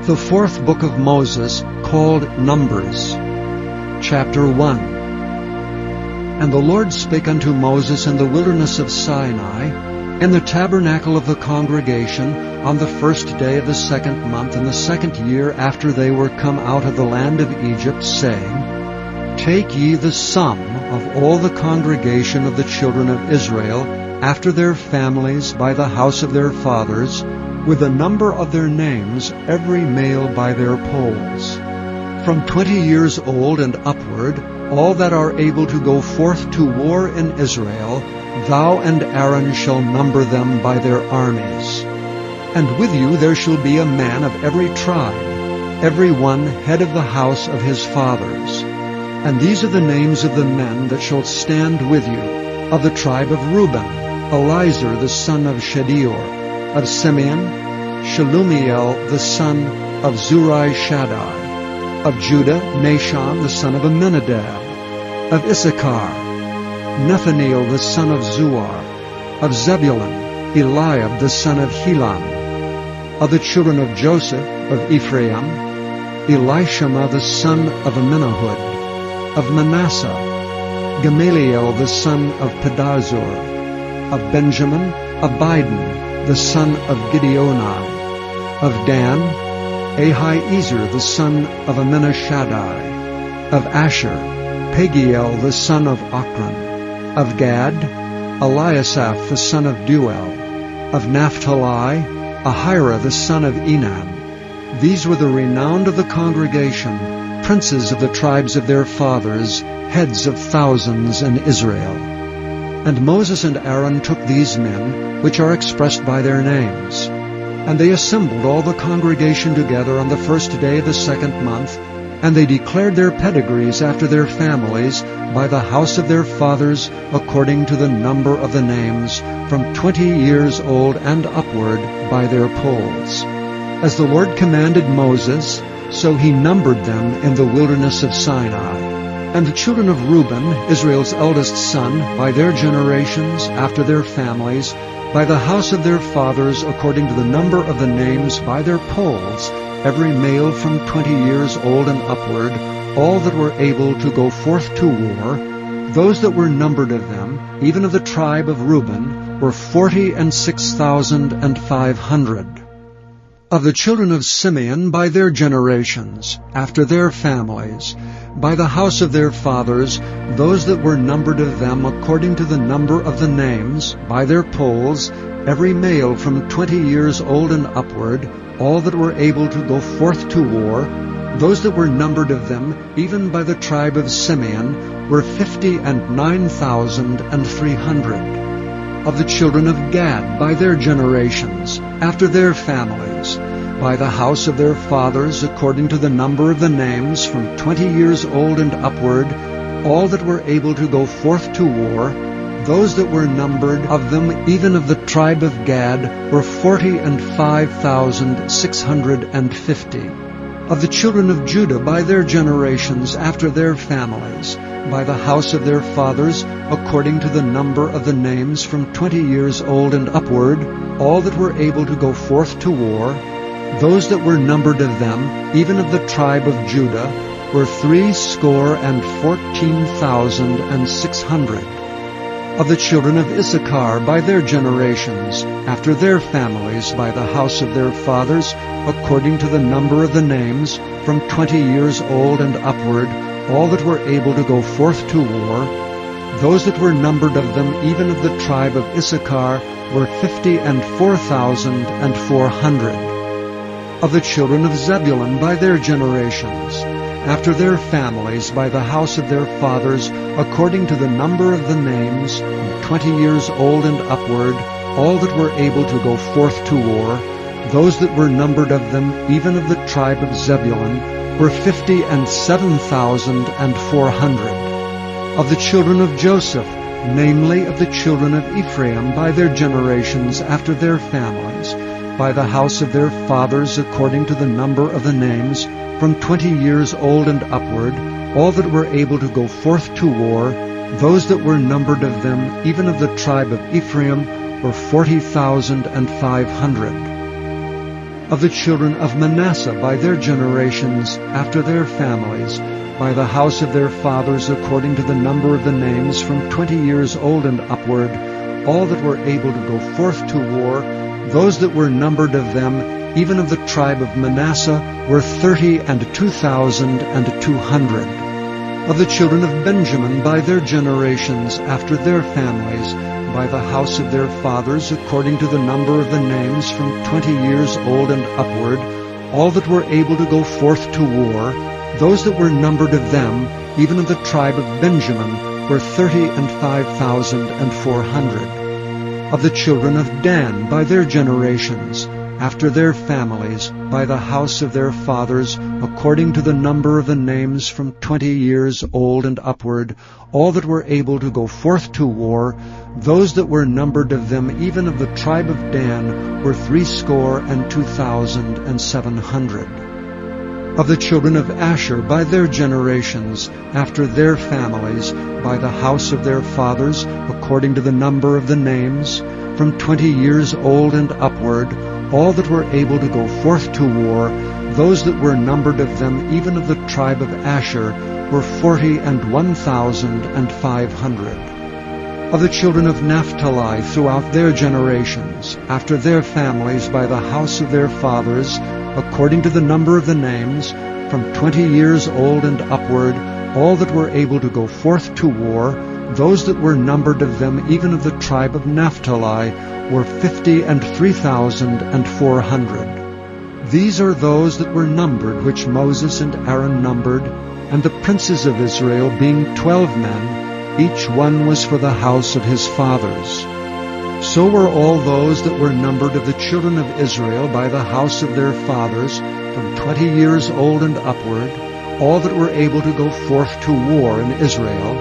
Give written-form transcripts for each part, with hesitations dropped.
The fourth book of Moses, called Numbers. Chapter 1. And the Lord spake unto Moses in the wilderness of Sinai, in the tabernacle of the congregation, on the first day of the second month, in the second year after they were come out of the land of Egypt, saying, Take ye the sum of all the congregation of the children of Israel, after their families, by the house of their fathers, with the number of their names, every male by their polls. From 20 years old and upward, all that are able to go forth to war in Israel, thou and Aaron shall number them by their armies. And with you there shall be a man of every tribe, every one head of the house of his fathers. And these are the names of the men that shall stand with you. Of the tribe of Reuben, Elizur the son of Shedeur. Of Simeon, Shelumiel the son of Zurai-Shaddai. Of Judah, Nashon the son of Amminadab. Of Issachar, Nethaneel the son of Zuar. Of Zebulun, Eliab the son of Helon. Of the children of Joseph, of Ephraim, Elishama the son of Amminahud. Of Manasseh, Gamaliel the son of Pedazur. Of Benjamin, Abidan the son of Gideoni. Of Dan, Ahiezer the son of Amminashaddai. Of Asher, Pagiel the son of Ochran. Of Gad, Eliasaph the son of Duel. Of Naphtali, Ahira the son of Enan. These were the renowned of the congregation, princes of the tribes of their fathers, heads of thousands in Israel. And Moses and Aaron took these men, which are expressed by their names. And they assembled all the congregation together on the first day of the second month, and they declared their pedigrees after their families, by the house of their fathers, according to the number of the names, from 20 years old and upward, by their polls. As the Lord commanded Moses, so he numbered them in the wilderness of Sinai. And the children of Reuben, Israel's eldest son, by their generations, after their families, by the house of their fathers, according to the number of the names, by their polls, every male from 20 years old and upward, all that were able to go forth to war, those that were numbered of them, even of the tribe of Reuben, were 46,500. Of the children of Simeon, by their generations, after their families, by the house of their fathers, those that were numbered of them according to the number of the names, by their polls, every male from 20 years old and upward, all that were able to go forth to war, those that were numbered of them, even by the tribe of Simeon, were 59,300. Of the children of Gad, by their generations, after their families, by the house of their fathers, according to the number of the names, from 20 years old and upward, all that were able to go forth to war, those that were numbered of them, even of the tribe of Gad, were 45,650. Of the children of Judah, by their generations, after their families, by the house of their fathers, according to the number of the names, from 20 years old and upward, all that were able to go forth to war, those that were numbered of them, even of the tribe of Judah, were 314,600. Of the children of Issachar, by their generations, after their families, by the house of their fathers, according to the number of the names, from 20 years old and upward, all that were able to go forth to war, those that were numbered of them, even of the tribe of Issachar, were 54,400. Of the children of Zebulun, by their generations, after their families, by the house of their fathers, according to the number of the names, from 20 years old and upward, all that were able to go forth to war, those that were numbered of them, even of the tribe of Zebulun, were 57,400. Of the children of Joseph, namely of the children of Ephraim, by their generations, after their families, by the house of their fathers, according to the number of the names, from 20 years old and upward, all that were able to go forth to war, those that were numbered of them, even of the tribe of Ephraim, were 40,500. Of the children of Manasseh by their generations, after their families, by the house of their fathers, according to the number of the names, from 20 years old and upward, all that were able to go forth to war, those that were numbered of them, even of the tribe of Manasseh, were 32,200. Of the children of Benjamin by their generations, after their families, by the house of their fathers, according to the number of the names, from 20 years old and upward, all that were able to go forth to war, those that were numbered of them, even of the tribe of Benjamin, were 35,400. Of the children of Dan by their generations, after their families, by the house of their fathers, according to the number of the names, from 20 years old and upward, all that were able to go forth to war, those that were numbered of them, even of the tribe of Dan, were 62,700. Of the children of Asher by their generations, after their families, by the house of their fathers, according to the number of the names, from 20 years old and upward, all that were able to go forth to war, those that were numbered of them, even of the tribe of Asher, were 41,500. Of the children of Naphtali throughout their generations, after their families, by the house of their fathers, according to the number of the names, from 20 years old and upward, all that were able to go forth to war, those that were numbered of them, even of the tribe of Naphtali, were 53,400. These are those that were numbered, which Moses and Aaron numbered, and the princes of Israel, being 12 men, each one was for the house of his fathers. So were all those that were numbered of the children of Israel by the house of their fathers, from 20 years old and upward, all that were able to go forth to war in Israel,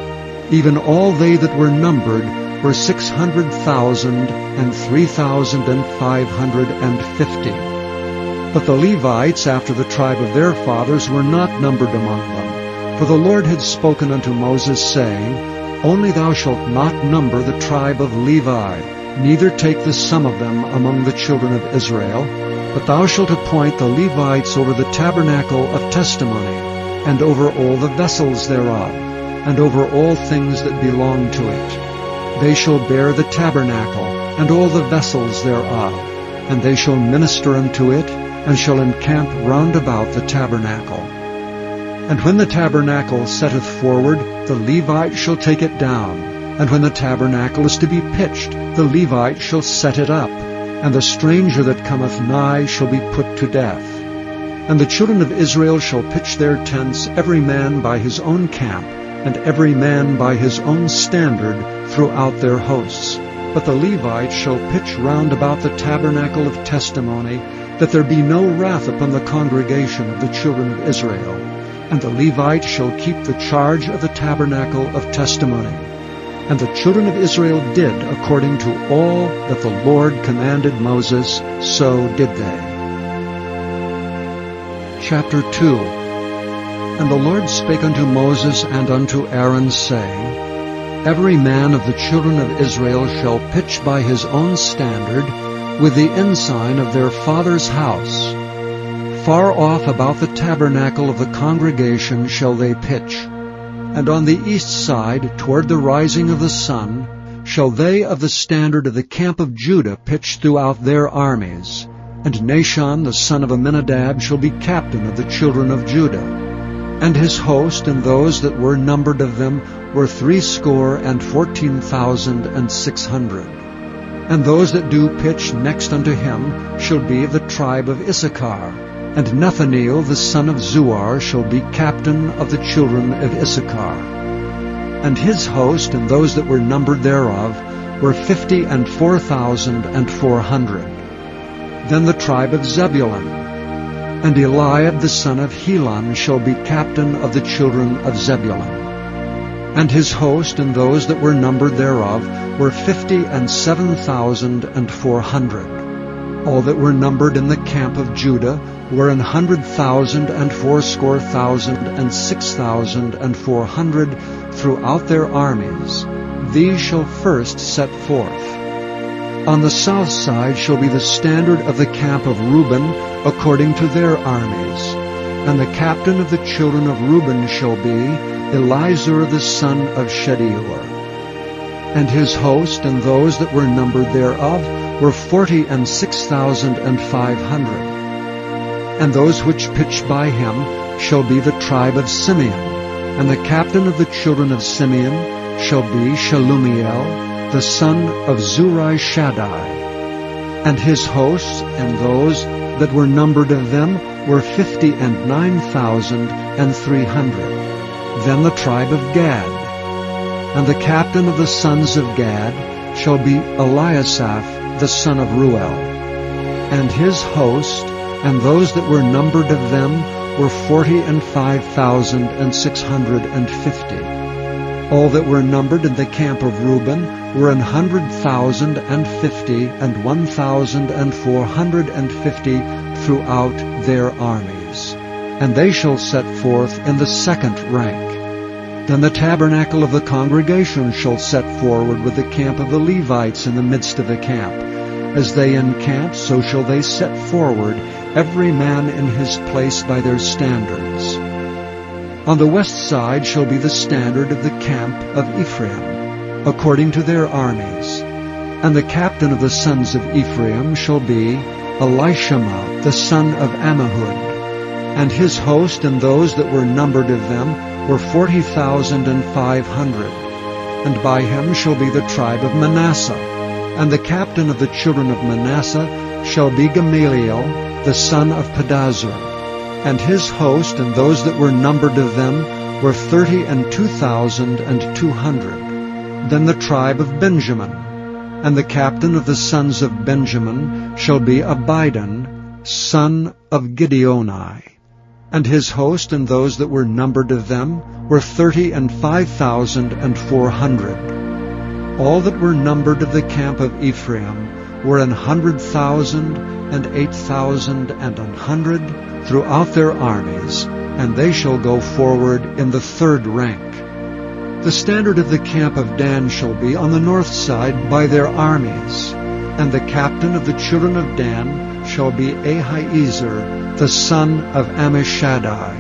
even all they that were numbered were 600,003,550. But the Levites, after the tribe of their fathers, were not numbered among them. For the Lord had spoken unto Moses, saying, Only thou shalt not number the tribe of Levi, neither take the sum of them among the children of Israel, but thou shalt appoint the Levites over the tabernacle of testimony, and over all the vessels thereof, and over all things that belong to it. They shall bear the tabernacle, and all the vessels thereof, and they shall minister unto it, and shall encamp round about the tabernacle. And when the tabernacle setteth forward, the Levite shall take it down, and when the tabernacle is to be pitched, the Levite shall set it up, and the stranger that cometh nigh shall be put to death. And the children of Israel shall pitch their tents, every man by his own camp, and every man by his own standard throughout their hosts. But the Levites shall pitch round about the tabernacle of testimony, that there be no wrath upon the congregation of the children of Israel. And the Levites shall keep the charge of the tabernacle of testimony. And the children of Israel did according to all that the Lord commanded Moses, so did they. Chapter 2. And the Lord spake unto Moses and unto Aaron, saying, Every man of the children of Israel shall pitch by his own standard, with the ensign of their father's house. Far off about the tabernacle of the congregation shall they pitch. And on the east side, toward the rising of the sun, shall they of the standard of the camp of Judah pitch throughout their armies. And Nahshon the son of Amminadab shall be captain of the children of Judah. And his host and those that were numbered of them were 314,600. And those that do pitch next unto him shall be of the tribe of Issachar. And Nathaniel the son of Zuar shall be captain of the children of Issachar. And his host and those that were numbered thereof were 54,400. Then the tribe of Zebulun. And Eliab the son of Helon shall be captain of the children of Zebulun. And his host and those that were numbered thereof were 57,400. All that were numbered in the camp of Judah were 100,000 and 80,000 and 6,400 throughout their armies. These shall first set forth. On the south side shall be the standard of the camp of Reuben, according to their armies. And the captain of the children of Reuben shall be Elizur the son of Shedeur. And his host and those that were numbered thereof were 46,500. And those which pitched by him shall be the tribe of Simeon. And the captain of the children of Simeon shall be Shelumiel, the son of Zurishaddai. And his hosts and those that were numbered of them were 59,300. Then the tribe of Gad. And the captain of the sons of Gad shall be Eliasaph, the son of Ruel. And his host and those that were numbered of them were 45,650. All that were numbered in the camp of Reuben were 100,050 and 1,450 throughout their armies. And they shall set forth in the second rank. Then the tabernacle of the congregation shall set forward with the camp of the Levites in the midst of the camp. As they encamp, so shall they set forward, every man in his place by their standards. On the west side shall be the standard of the camp of Ephraim, according to their armies. And the captain of the sons of Ephraim shall be Elishama, the son of Ammihud. And his host and those that were numbered of them were 40,500. And by him shall be the tribe of Manasseh. And the captain of the children of Manasseh shall be Gamaliel, the son of Pedazur. And his host and those that were numbered of them were 32,200. Then the tribe of Benjamin. And the captain of the sons of Benjamin shall be Abidan, son of Gideoni. And his host and those that were numbered of them were 35,400. All that were numbered of the camp of Ephraim were 100,000 and 8,100 throughout their armies, and they shall go forward in the third rank. The standard of the camp of Dan shall be on the north side by their armies, and the captain of the children of Dan shall be Ahiezer, the son of Ammishaddai.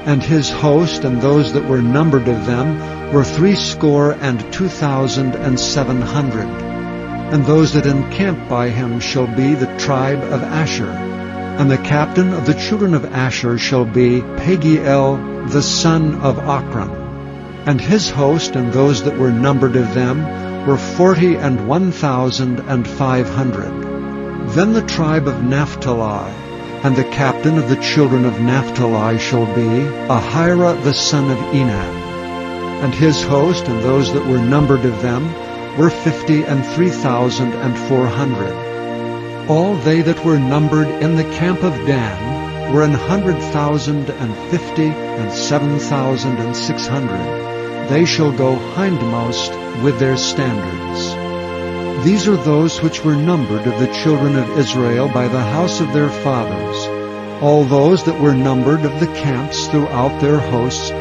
And his host and those that were numbered of them were 62,700. And those that encamp by him shall be the tribe of Asher. And the captain of the children of Asher shall be Pagiel, the son of Ochran. And his host and those that were numbered of them were 41,500. Then the tribe of Naphtali. And the captain of the children of Naphtali shall be Ahira the son of Enan. And his host and those that were numbered of them were 53,400. All they that were numbered in the camp of Dan were 100,050 and 7,600. They shall go hindmost with their standards. These are those which were numbered of the children of Israel by the house of their fathers. All those that were numbered of the camps throughout their hosts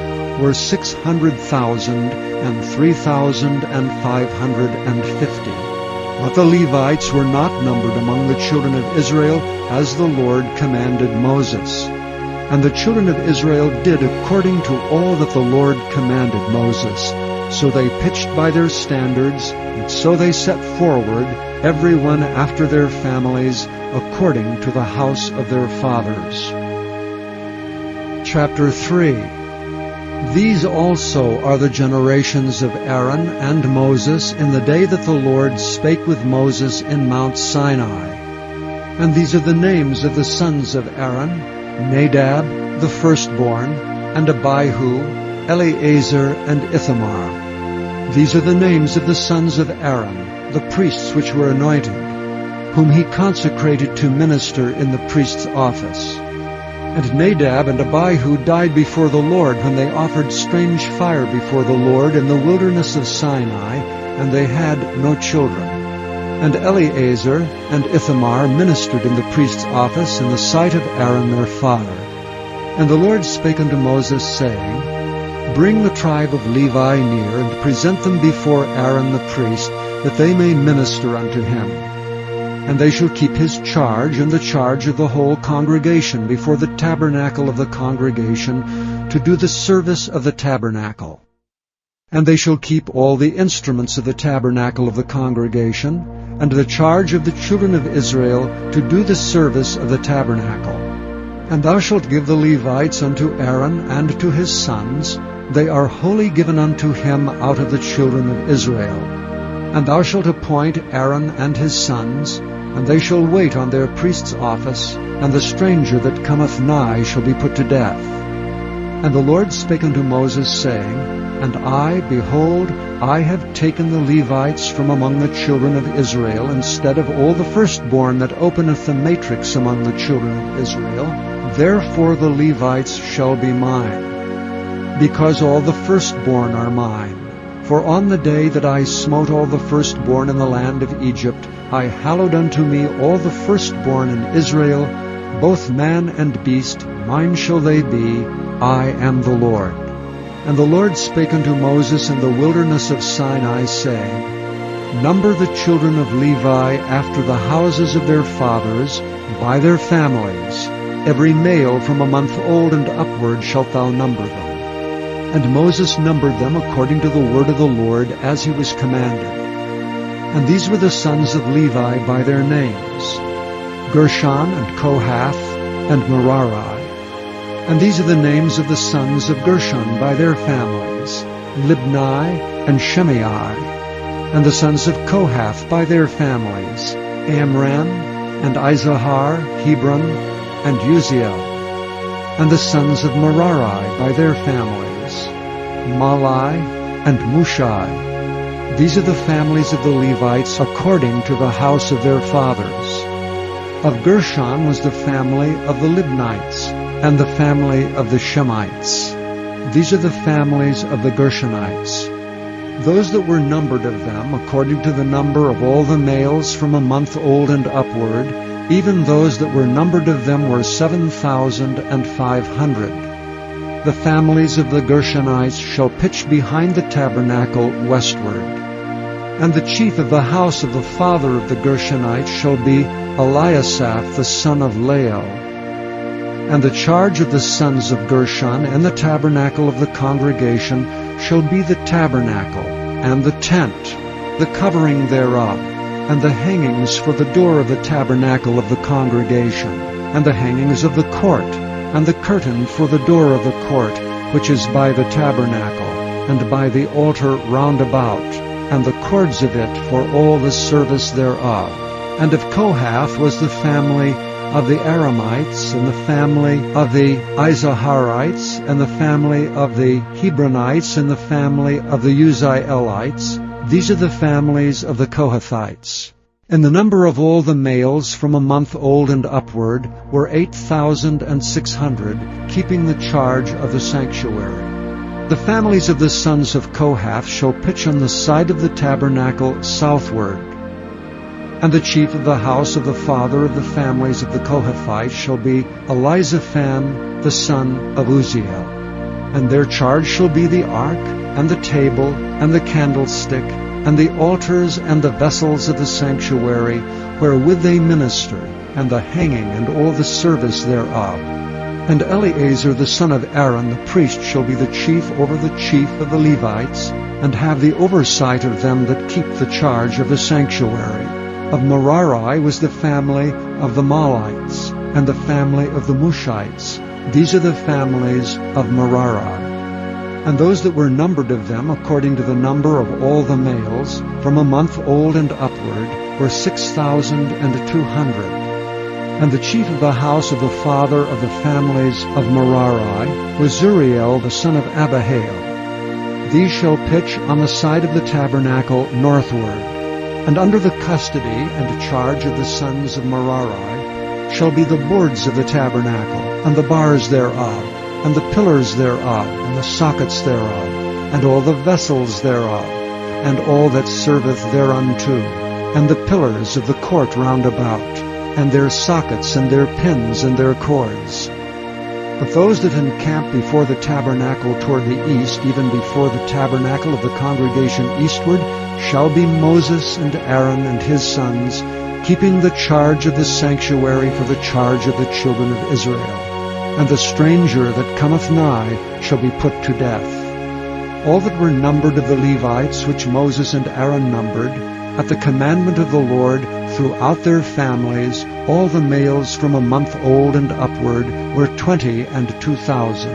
were 600,000 and 3,550. But the Levites were not numbered among the children of Israel, as the Lord commanded Moses. And the children of Israel did according to all that the Lord commanded Moses. So they pitched by their standards, and so they set forward, every one after their families, according to the house of their fathers. Chapter 3. These also are the generations of Aaron and Moses in the day that the Lord spake with Moses in Mount Sinai. And these are the names of the sons of Aaron: Nadab, the firstborn, and Abihu, Eleazar, and Ithamar. These are the names of the sons of Aaron, the priests which were anointed, whom he consecrated to minister in the priest's office. And Nadab and Abihu died before the Lord when they offered strange fire before the Lord in the wilderness of Sinai, and they had no children. And Eleazar and Ithamar ministered in the priest's office in the sight of Aaron their father. And the Lord spake unto Moses, saying, Bring the tribe of Levi near, and present them before Aaron the priest, that they may minister unto him. and they shall keep his charge and the charge of the whole congregation before the tabernacle of the congregation to do the service of the tabernacle. And they shall keep all the instruments of the tabernacle of the congregation, and the charge of the children of Israel to do the service of the tabernacle. And thou shalt give the Levites unto Aaron and to his sons. They are wholly given unto him out of the children of Israel. And thou shalt appoint Aaron and his sons, and they shall wait on their priest's office, and the stranger that cometh nigh shall be put to death. And the Lord spake unto Moses, saying, And I, behold, I have taken the Levites from among the children of Israel, instead of all the firstborn that openeth the matrix among the children of Israel. Therefore the Levites shall be mine, because all the firstborn are mine. For on the day that I smote all the firstborn in the land of Egypt, I hallowed unto me all the firstborn in Israel, both man and beast, mine shall they be, I am the Lord. And the Lord spake unto Moses in the wilderness of Sinai, saying, Number the children of Levi after the houses of their fathers, by their families. Every male from a month old and upward shalt thou number them. And Moses numbered them according to the word of the Lord, as he was commanded. And these were the sons of Levi by their names, Gershon and Kohath and Merari. And these are the names of the sons of Gershon by their families, Libni and Shimei. And the sons of Kohath by their families, Amram and Izahar, Hebron, and Uziel. And the sons of Merari by their families, Malai and Mushai. These are the families of the Levites according to the house of their fathers. Of Gershon was the family of the Libnites, and the family of the Shemites. These are the families of the Gershonites. Those that were numbered of them, according to the number of all the males from a month old and upward, even those that were numbered of them were 7,500. The families of the Gershonites shall pitch behind the tabernacle westward. And the chief of the house of the father of the Gershonites shall be Eliasaph the son of Lael. And the charge of the sons of Gershon and the tabernacle of the congregation shall be the tabernacle, and the tent, the covering thereof, and the hangings for the door of the tabernacle of the congregation, and the hangings of the court, and the curtain for the door of the court, which is by the tabernacle, and by the altar round about, and the cords of it for all the service thereof. And of Kohath was the family of the Aramites, and the family of the Izaharites, and the family of the Hebronites, and the family of the Uzzielites. These are the families of the Kohathites. And the number of all the males from a month old and upward were 8,600, keeping the charge of the sanctuary. The families of the sons of Kohath shall pitch on the side of the tabernacle southward. And the chief of the house of the father of the families of the Kohathites shall be Elizaphan the son of Uzziel. And their charge shall be the ark, and the table, and the candlestick, and the altars and the vessels of the sanctuary, wherewith they minister, and the hanging and all the service thereof. And Eleazar the son of Aaron the priest shall be the chief over the chief of the Levites, and have the oversight of them that keep the charge of the sanctuary. Of Merari was the family of the Malites, and the family of the Mushites. These are the families of Merari. And those that were numbered of them, according to the number of all the males, from a month old and upward, were 6,200. And the chief of the house of the father of the families of Merari was Zuriel the son of Abihail. These shall pitch on the side of the tabernacle northward. And under the custody and charge of the sons of Merari shall be the boards of the tabernacle, and the bars thereof, and the pillars thereof, and the sockets thereof, and all the vessels thereof, and all that serveth thereunto, and the pillars of the court round about, and their sockets, and their pins, and their cords. But those that encamp before the tabernacle toward the east, even before the tabernacle of the congregation eastward, shall be Moses and Aaron and his sons, keeping the charge of the sanctuary for the charge of the children of Israel. And the stranger that cometh nigh shall be put to death. All that were numbered of the Levites, which Moses and Aaron numbered, at the commandment of the Lord, throughout their families, all the males from a month old and upward were 22,000.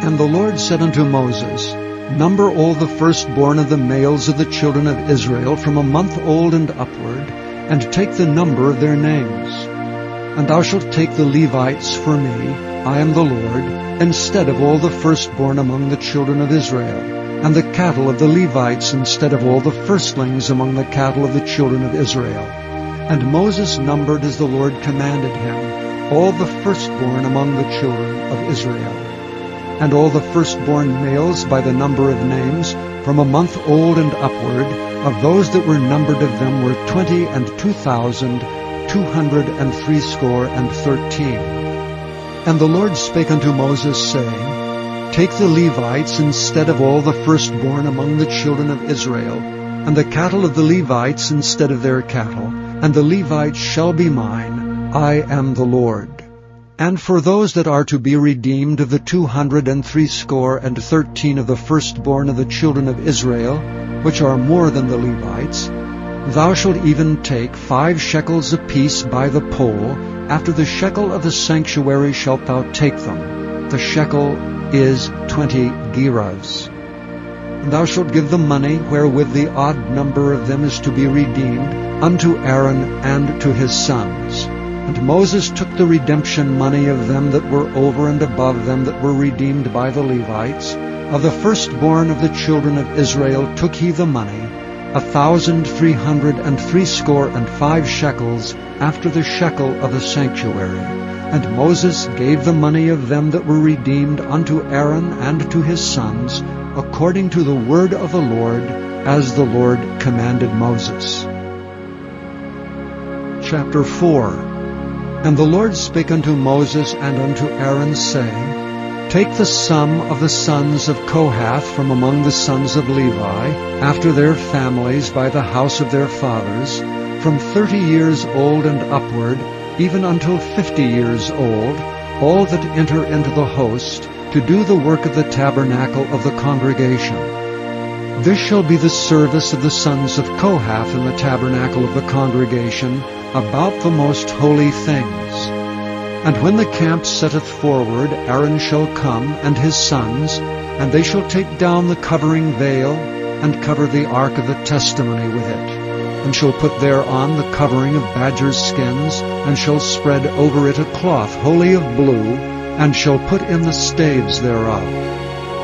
And the Lord said unto Moses, Number all the firstborn of the males of the children of Israel from a month old and upward, and take the number of their names. And thou shalt take the Levites for me, I am the Lord, instead of all the firstborn among the children of Israel, and the cattle of the Levites instead of all the firstlings among the cattle of the children of Israel. And Moses numbered as the Lord commanded him all the firstborn among the children of Israel. And all the firstborn males by the number of names, from a month old and upward, of those that were numbered of them were 22,213. And the Lord spake unto Moses, saying, Take the Levites instead of all the firstborn among the children of Israel, and the cattle of the Levites instead of their cattle, and the Levites shall be mine. I am the Lord. And for those that are to be redeemed of the 213 of the firstborn of the children of Israel, which are more than the Levites, thou shalt even take 5 shekels apiece by the poll. After the shekel of the sanctuary shalt thou take them. The shekel is 20 gerahs. And thou shalt give the money wherewith the odd number of them is to be redeemed unto Aaron and to his sons. And Moses took the redemption money of them that were over and above them that were redeemed by the Levites. Of the firstborn of the children of Israel took he the money, 1,365 shekels, after the shekel of the sanctuary. And Moses gave the money of them that were redeemed unto Aaron and to his sons, according to the word of the Lord, as the Lord commanded Moses. Chapter 4. And the Lord spake unto Moses and unto Aaron, saying, Take the sum of the sons of Kohath from among the sons of Levi, after their families by the house of their fathers, from 30 years old and upward, even until 50 years old, all that enter into the host, to do the work of the tabernacle of the congregation. This shall be the service of the sons of Kohath in the tabernacle of the congregation, about the most holy things. And when the camp setteth forward, Aaron shall come, and his sons, and they shall take down the covering veil, and cover the ark of the testimony with it, and shall put thereon the covering of badgers' skins, and shall spread over it a cloth wholly of blue, and shall put in the staves thereof.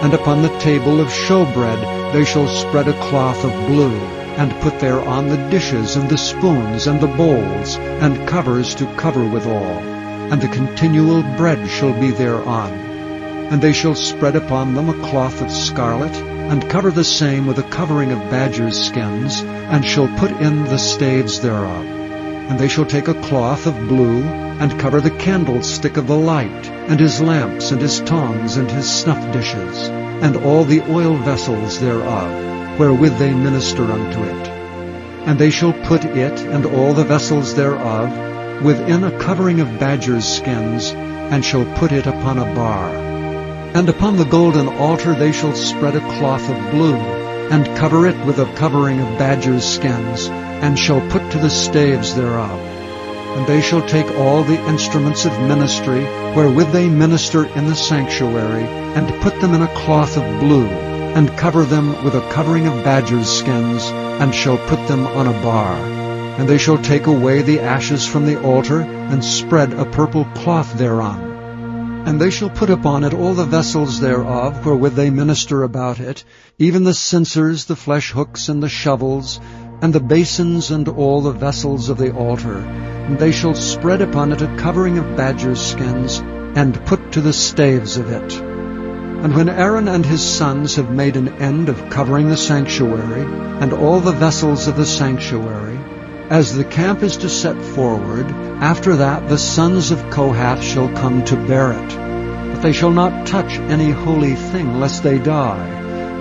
And upon the table of showbread they shall spread a cloth of blue, and put thereon the dishes and the spoons and the bowls, and covers to cover withal. And the continual bread shall be thereon. And they shall spread upon them a cloth of scarlet, and cover the same with a covering of badgers' skins, and shall put in the staves thereof. And they shall take a cloth of blue, and cover the candlestick of the light, and his lamps, and his tongs, and his snuff dishes, and all the oil vessels thereof, wherewith they minister unto it. And they shall put it, and all the vessels thereof, within a covering of badgers' skins, and shall put it upon a bar. And upon the golden altar they shall spread a cloth of blue, and cover it with a covering of badgers' skins, and shall put to the staves thereof. And they shall take all the instruments of ministry, wherewith they minister in the sanctuary, and put them in a cloth of blue, and cover them with a covering of badgers' skins, and shall put them on a bar. And they shall take away the ashes from the altar, and spread a purple cloth thereon. And they shall put upon it all the vessels thereof, wherewith they minister about it, even the censers, the flesh hooks, and the shovels, and the basins, and all the vessels of the altar. And they shall spread upon it a covering of badgers' skins, and put to the staves of it. And when Aaron and his sons have made an end of covering the sanctuary, and all the vessels of the sanctuary, as the camp is to set forward, after that the sons of Kohath shall come to bear it. But they shall not touch any holy thing, lest they die.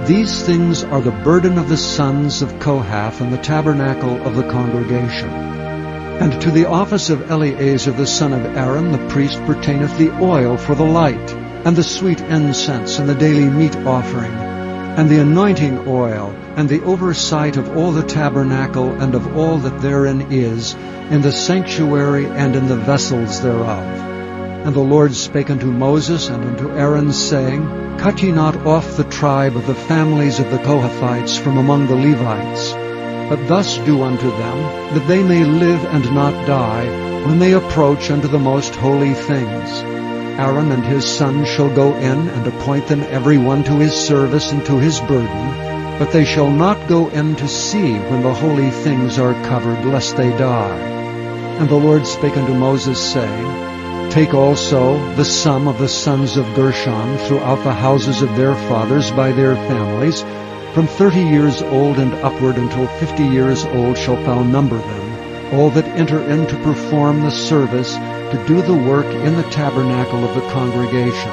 These things are the burden of the sons of Kohath in the tabernacle of the congregation. And to the office of Eleazar the son of Aaron the priest pertaineth the oil for the light, and the sweet incense, and the daily meat offering, and the anointing oil, and the oversight of all the tabernacle, and of all that therein is, in the sanctuary and in the vessels thereof. And the Lord spake unto Moses and unto Aaron, saying, Cut ye not off the tribe of the families of the Kohathites from among the Levites, but thus do unto them, that they may live and not die, when they approach unto the most holy things. Aaron and his sons shall go in, and appoint them every one to his service and to his burden, but they shall not go in to see when the holy things are covered, lest they die. And the Lord spake unto Moses, saying, Take also the sum of the sons of Gershon throughout the houses of their fathers by their families, from 30 years old and upward until 50 years old shalt thou number them, all that enter in to perform the service, to do the work in the tabernacle of the congregation.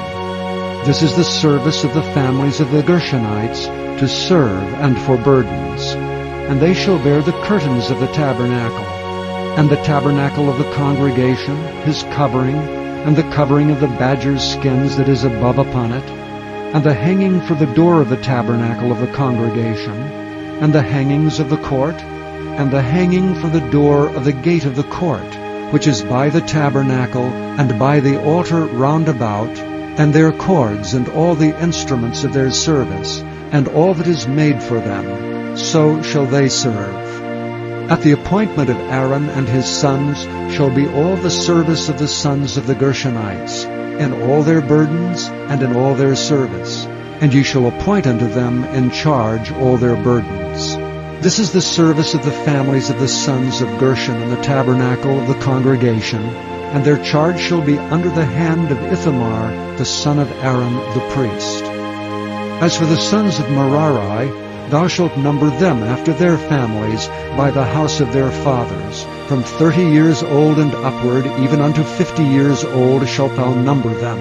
This is the service of the families of the Gershonites, to serve and for burdens. And they shall bear the curtains of the tabernacle, and the tabernacle of the congregation, his covering, and the covering of the badger's skins that is above upon it, and the hanging for the door of the tabernacle of the congregation, and the hangings of the court, and the hanging for the door of the gate of the court, which is by the tabernacle, and by the altar round about, and their cords, and all the instruments of their service, and all that is made for them, so shall they serve. At the appointment of Aaron and his sons shall be all the service of the sons of the Gershonites, in all their burdens and in all their service, and ye shall appoint unto them in charge all their burdens. This is the service of the families of the sons of Gershon in the tabernacle of the congregation, and their charge shall be under the hand of Ithamar the son of Aaron the priest. As for the sons of Merari, thou shalt number them after their families by the house of their fathers. From 30 years old and upward, even unto 50 years old, shalt thou number them,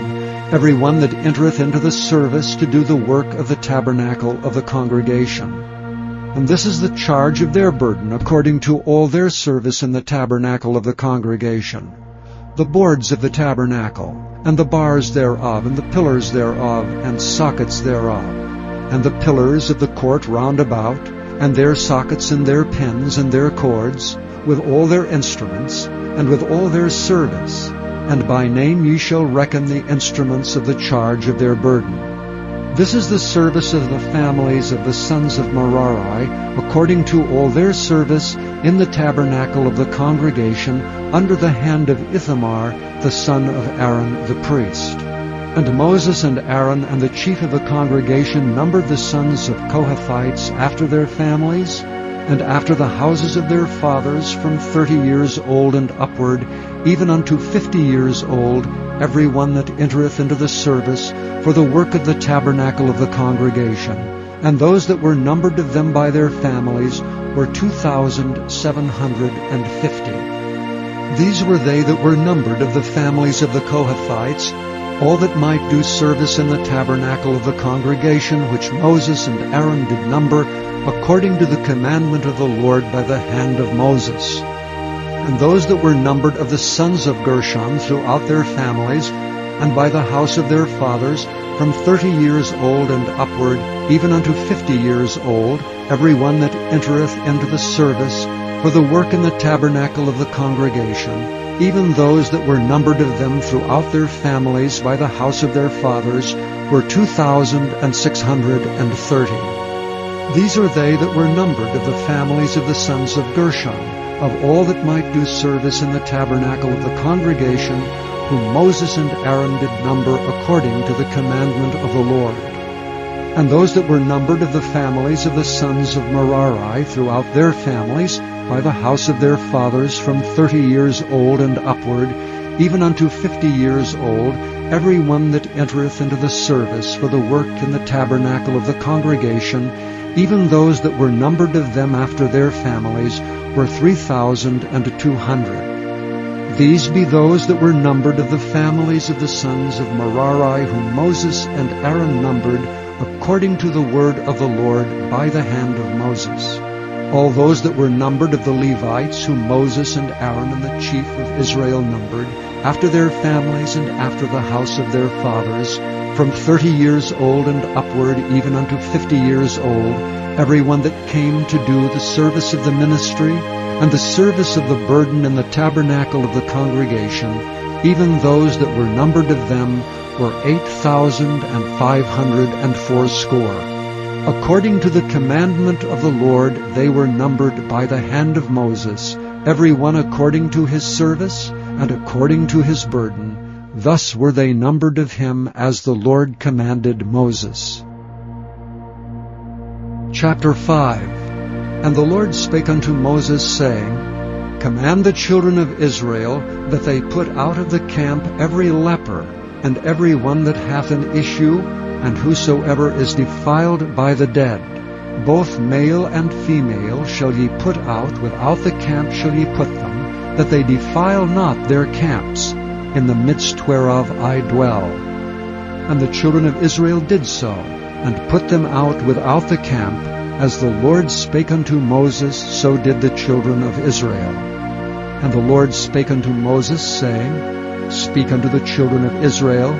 every one that entereth into the service to do the work of the tabernacle of the congregation. And this is the charge of their burden, according to all their service in the tabernacle of the congregation: the boards of the tabernacle, and the bars thereof, and the pillars thereof, and sockets thereof, and the pillars of the court round about, and their sockets and their pins and their cords, with all their instruments, and with all their service. And by name ye shall reckon the instruments of the charge of their burden. This is the service of the families of the sons of Merari, according to all their service in the tabernacle of the congregation, under the hand of Ithamar the son of Aaron the priest. And Moses and Aaron and the chief of the congregation numbered the sons of Kohathites after their families, and after the houses of their fathers, from 30 years old and upward, even unto 50 years old, every one that entereth into the service for the work of the tabernacle of the congregation. And those that were numbered of them by their families were 2,750. These were they that were numbered of the families of the Kohathites, all that might do service in the tabernacle of the congregation, which Moses and Aaron did number, according to the commandment of the Lord by the hand of Moses. And those that were numbered of the sons of Gershon throughout their families, and by the house of their fathers, from 30 years old and upward, even unto 50 years old, every one that entereth into the service for the work in the tabernacle of the congregation, even those that were numbered of them throughout their families by the house of their fathers, were 2,630. These are they that were numbered of the families of the sons of Gershon, of all that might do service in the tabernacle of the congregation, whom Moses and Aaron did number according to the commandment of the Lord. And those that were numbered of the families of the sons of Merari throughout their families, by the house of their fathers, from 30 years old and upward, even unto 50 years old, every one that entereth into the service for the work in the tabernacle of the congregation, even those that were numbered of them after their families, were 3,200. These be those that were numbered of the families of the sons of Merari, whom Moses and Aaron numbered, according to the word of the Lord by the hand of Moses. All those that were numbered of the Levites, whom Moses and Aaron and the chief of Israel numbered, after their families and after the house of their fathers, from 30 years old and upward, even unto 50 years old, every one that came to do the service of the ministry, and the service of the burden in the tabernacle of the congregation, even those that were numbered of them were 8,580. According to the commandment of the Lord, they were numbered by the hand of Moses, every one according to his service, and according to his burden. Thus were they numbered of him, as the Lord commanded Moses. Chapter 5. And the Lord spake unto Moses, saying, Command the children of Israel that they put out of the camp every leper, and every one that hath an issue, and whosoever is defiled by the dead. Both male and female shall ye put out, without the camp shall ye put them, that they defile not their camps, in the midst whereof I dwell. And the children of Israel did so, and put them out without the camp, as the Lord spake unto Moses, so did the children of Israel. And the Lord spake unto Moses, saying, Speak unto the children of Israel,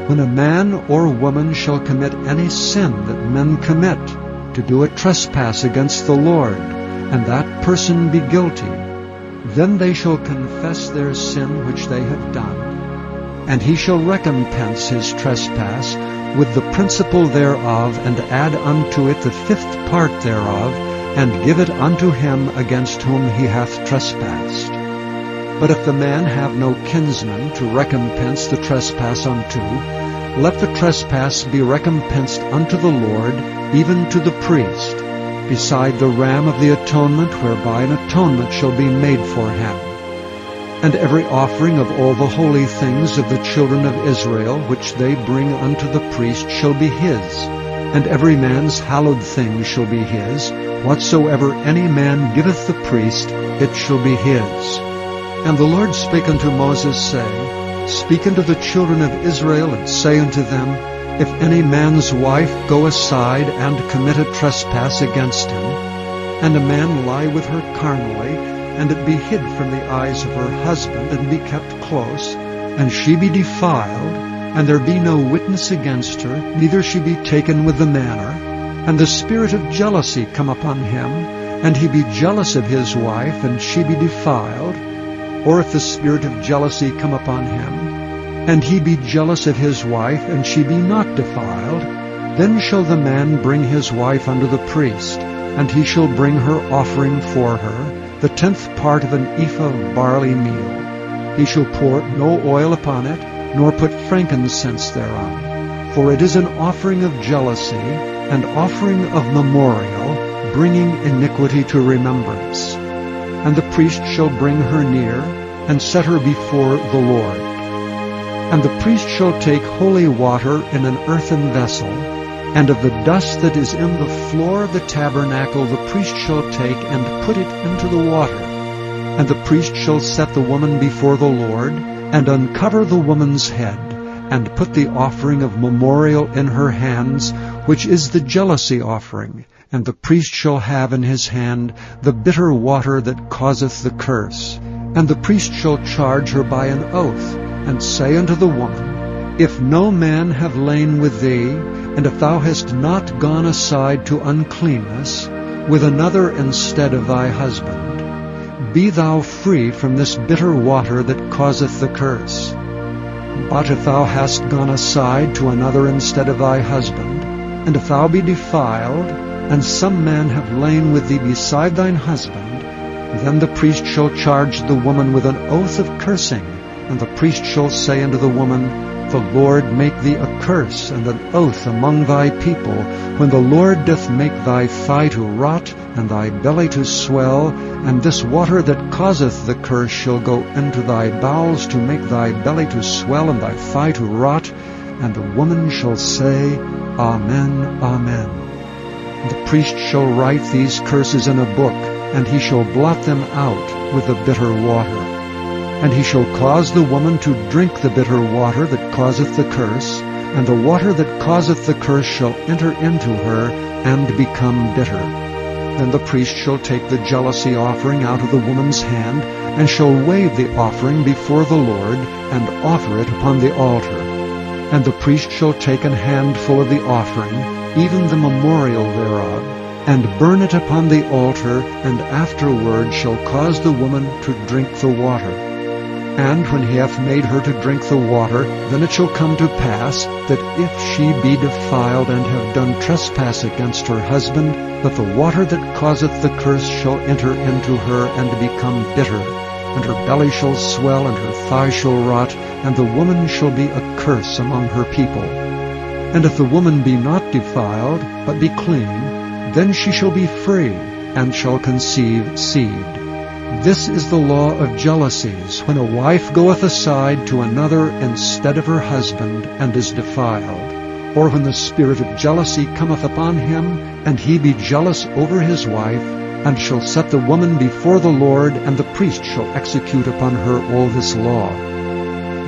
when a man or woman shall commit any sin that men commit, to do a trespass against the Lord, and that person be guilty, then they shall confess their sin which they have done, and he shall recompense his trespass with the principal thereof, and add unto it the 5th part thereof, and give it unto him against whom he hath trespassed. But if the man have no kinsman to recompense the trespass unto, let the trespass be recompensed unto the Lord, even to the priest, beside the ram of the atonement, whereby an atonement shall be made for him. And every offering of all the holy things of the children of Israel, which they bring unto the priest, shall be his. And every man's hallowed thing shall be his. Whatsoever any man giveth the priest, it shall be his. And the Lord spake unto Moses, saying, Speak unto the children of Israel, and say unto them, If any man's wife go aside and commit a trespass against him, and a man lie with her carnally, and it be hid from the eyes of her husband, and be kept close, and she be defiled, and there be no witness against her, neither she be taken with the manner, and the spirit of jealousy come upon him, and he be jealous of his wife, and she be defiled, or if the spirit of jealousy come upon him, and he be jealous of his wife, and she be not defiled, then shall the man bring his wife unto the priest, and he shall bring her offering for her, the 10th part of an ephah of barley meal. He shall pour no oil upon it, nor put frankincense thereon. For it is an offering of jealousy, and offering of memorial, bringing iniquity to remembrance. And the priest shall bring her near, and set her before the Lord. And the priest shall take holy water in an earthen vessel, and of the dust that is in the floor of the tabernacle the priest shall take, and put it into the water. And the priest shall set the woman before the Lord, and uncover the woman's head, and put the offering of memorial in her hands, which is the jealousy offering. And the priest shall have in his hand the bitter water that causeth the curse. And the priest shall charge her by an oath, and say unto the woman, If no man have lain with thee, and if thou hast not gone aside to uncleanness, with another instead of thy husband, be thou free from this bitter water that causeth the curse. But if thou hast gone aside to another instead of thy husband, and if thou be defiled, and some man have lain with thee beside thine husband, then the priest shall charge the woman with an oath of cursing, and the priest shall say unto the woman, The Lord make thee a curse and an oath among thy people, when the Lord doth make thy thigh to rot, and thy belly to swell, and this water that causeth the curse shall go into thy bowels to make thy belly to swell and thy thigh to rot. And the woman shall say, Amen, Amen. The priest shall write these curses in a book, and he shall blot them out with the bitter water. And he shall cause the woman to drink the bitter water that causeth the curse, and the water that causeth the curse shall enter into her, and become bitter. Then the priest shall take the jealousy offering out of the woman's hand, and shall wave the offering before the Lord, and offer it upon the altar. And the priest shall take an handful of the offering, even the memorial thereof, and burn it upon the altar, and afterward shall cause the woman to drink the water. And when he hath made her to drink the water, then it shall come to pass, that if she be defiled and have done trespass against her husband, that the water that causeth the curse shall enter into her, and become bitter. And her belly shall swell, and her thigh shall rot, and the woman shall be a curse among her people. And if the woman be not defiled, but be clean, then she shall be free, and shall conceive seed. This is the law of jealousies, when a wife goeth aside to another instead of her husband, and is defiled, or when the spirit of jealousy cometh upon him, and he be jealous over his wife, and shall set the woman before the Lord, and the priest shall execute upon her all this law.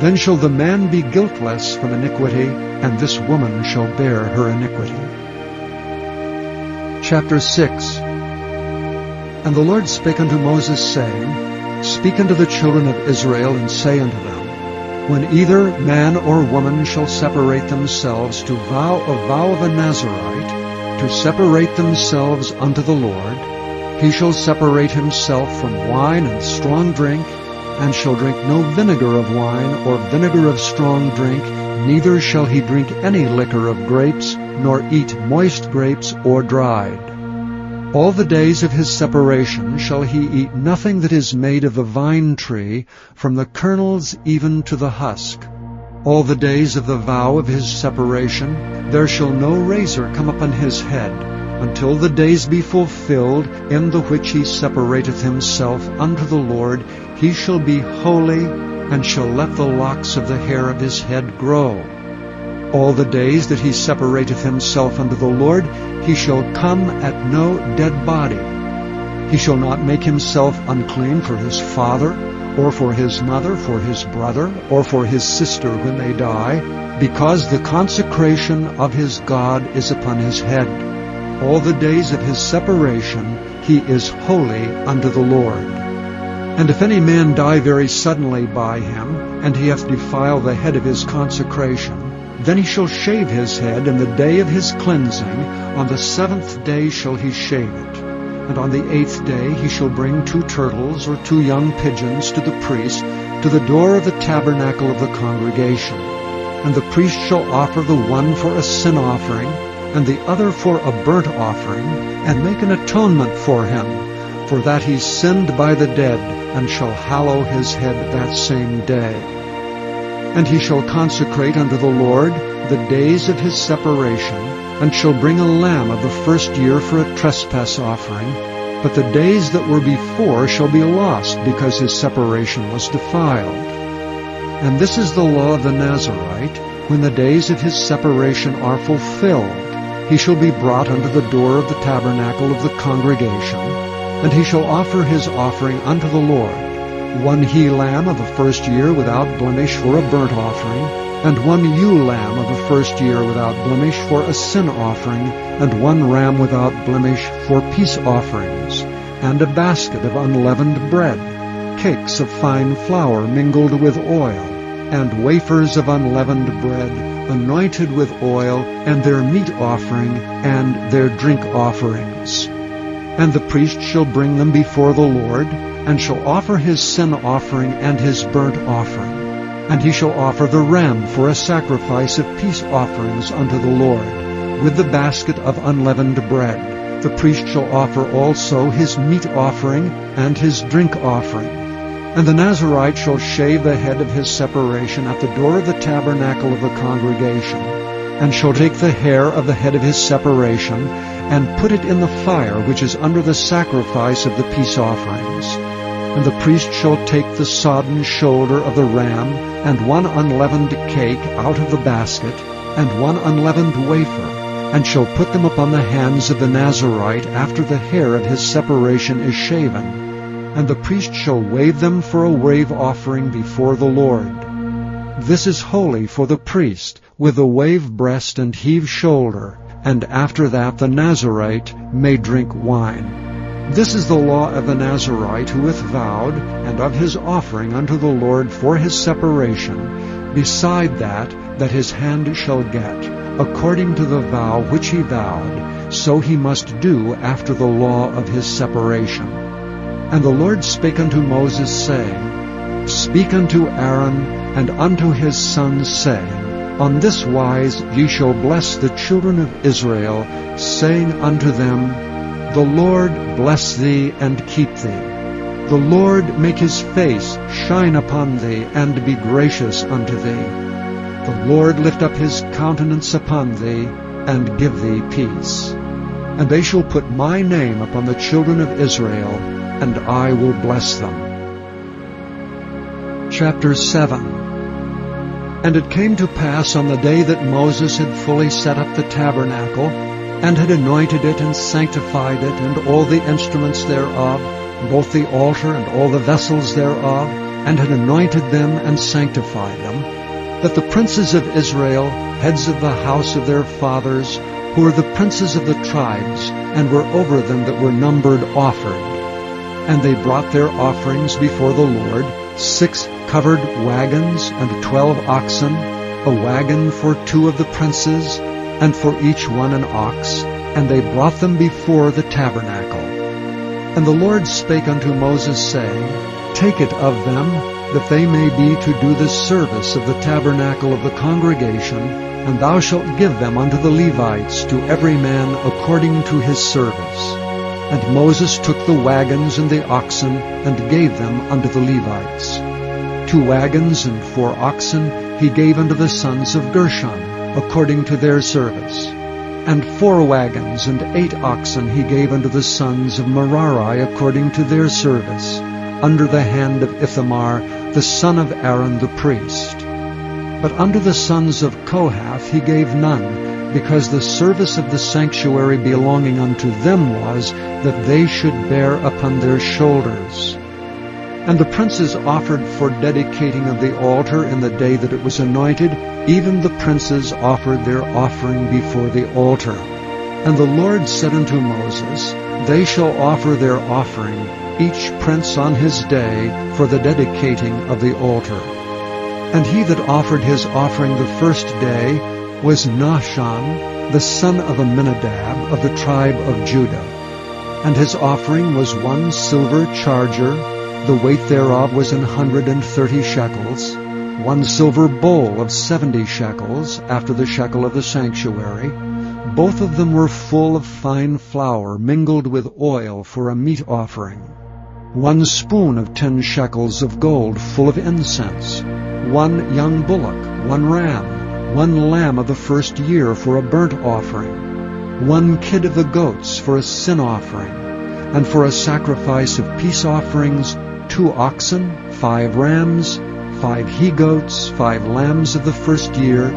Then shall the man be guiltless from iniquity, and this woman shall bear her iniquity. Chapter 6. And the Lord spake unto Moses, saying, Speak unto the children of Israel, and say unto them, When either man or woman shall separate themselves to vow a vow of a Nazarite, to separate themselves unto the Lord, he shall separate himself from wine and strong drink, and shall drink no vinegar of wine or vinegar of strong drink, neither shall he drink any liquor of grapes, nor eat moist grapes or dried. All the days of his separation shall he eat nothing that is made of the vine tree, from the kernels even to the husk. All the days of the vow of his separation there shall no razor come upon his head, until the days be fulfilled, in the which he separateth himself unto the Lord. He shall be holy, and shall let the locks of the hair of his head grow. All the days that he separateth himself unto the Lord, he shall come at no dead body. He shall not make himself unclean for his father, or for his mother, for his brother, or for his sister when they die, because the consecration of his God is upon his head. All the days of his separation he is holy unto the Lord. And if any man die very suddenly by him, and he hath defiled the head of his consecration, then he shall shave his head in the day of his cleansing. On the 7th day shall he shave it. And on the 8th day he shall bring 2 turtles or 2 young pigeons to the priest, to the door of the tabernacle of the congregation. And the priest shall offer the one for a sin offering, and the other for a burnt offering, and make an atonement for him, for that he sinned by the dead, and shall hallow his head that same day. And he shall consecrate unto the Lord the days of his separation, and shall bring a lamb of the first year for a trespass offering. But the days that were before shall be lost, because his separation was defiled. And this is the law of the Nazarite, when the days of his separation are fulfilled. He shall be brought unto the door of the tabernacle of the congregation, and he shall offer his offering unto the Lord, 1 he-lamb of the first year without blemish for a burnt offering, and 1 ewe-lamb of the first year without blemish for a sin offering, and 1 ram without blemish for peace offerings, and a basket of unleavened bread, cakes of fine flour mingled with oil, and wafers of unleavened bread, anointed with oil, and their meat offering, and their drink offerings. And the priest shall bring them before the Lord, and shall offer his sin offering and his burnt offering. And he shall offer the ram for a sacrifice of peace offerings unto the Lord, with the basket of unleavened bread. The priest shall offer also his meat offering and his drink offering. And the Nazarite shall shave the head of his separation at the door of the tabernacle of the congregation, and shall take the hair of the head of his separation, and put it in the fire which is under the sacrifice of the peace offerings. And the priest shall take the sodden shoulder of the ram, and 1 unleavened cake out of the basket, and 1 unleavened wafer, and shall put them upon the hands of the Nazarite after the hair of his separation is shaven. And the priest shall wave them for a wave offering before the Lord. This is holy for the priest, with the wave breast and heave shoulder, and after that the Nazirite may drink wine. This is the law of the Nazirite who hath vowed, and of his offering unto the Lord for his separation, beside that his hand shall get, according to the vow which he vowed, so he must do after the law of his separation. And the Lord spake unto Moses, saying, Speak unto Aaron and unto his sons, saying, On this wise ye shall bless the children of Israel, saying unto them, The Lord bless thee and keep thee. The Lord make his face shine upon thee, and be gracious unto thee. The Lord lift up his countenance upon thee, and give thee peace. And they shall put my name upon the children of Israel, and I will bless them. Chapter 7. And it came to pass on the day that Moses had fully set up the tabernacle, and had anointed it and sanctified it, and all the instruments thereof, both the altar and all the vessels thereof, and had anointed them and sanctified them, that the princes of Israel, heads of the house of their fathers, who were the princes of the tribes, and were over them that were numbered, offered. And they brought their offerings before the Lord, 6 covered wagons, and 12 oxen, a wagon for 2 of the princes, and for each one an ox, and they brought them before the tabernacle. And the Lord spake unto Moses, saying, Take it of them, that they may be to do the service of the tabernacle of the congregation, and thou shalt give them unto the Levites, to every man according to his service. And Moses took the wagons and the oxen, and gave them unto the Levites. 2 wagons and 4 oxen he gave unto the sons of Gershon, according to their service. And 4 wagons and 8 oxen he gave unto the sons of Merari, according to their service, under the hand of Ithamar, the son of Aaron the priest. But unto the sons of Kohath he gave none, because the service of the sanctuary belonging unto them was, that they should bear upon their shoulders. And the princes offered for dedicating of the altar in the day that it was anointed, even the princes offered their offering before the altar. And the Lord said unto Moses, They shall offer their offering, each prince on his day, for the dedicating of the altar. And he that offered his offering the first day was Nahshon, the son of Amminadab, of the tribe of Judah. And his offering was 1 silver charger, the weight thereof was 130 shekels, 1 silver bowl of 70 shekels, after the shekel of the sanctuary. Both of them were full of fine flour, mingled with oil for a meat offering. 1 spoon of 10 shekels of gold, full of incense. 1 young bullock, 1 ram, 1 lamb of the first year for a burnt offering. 1 kid of the goats for a sin offering. And for a sacrifice of peace offerings, 2 oxen, 5 rams, 5 he-goats, 5 lambs of the first year.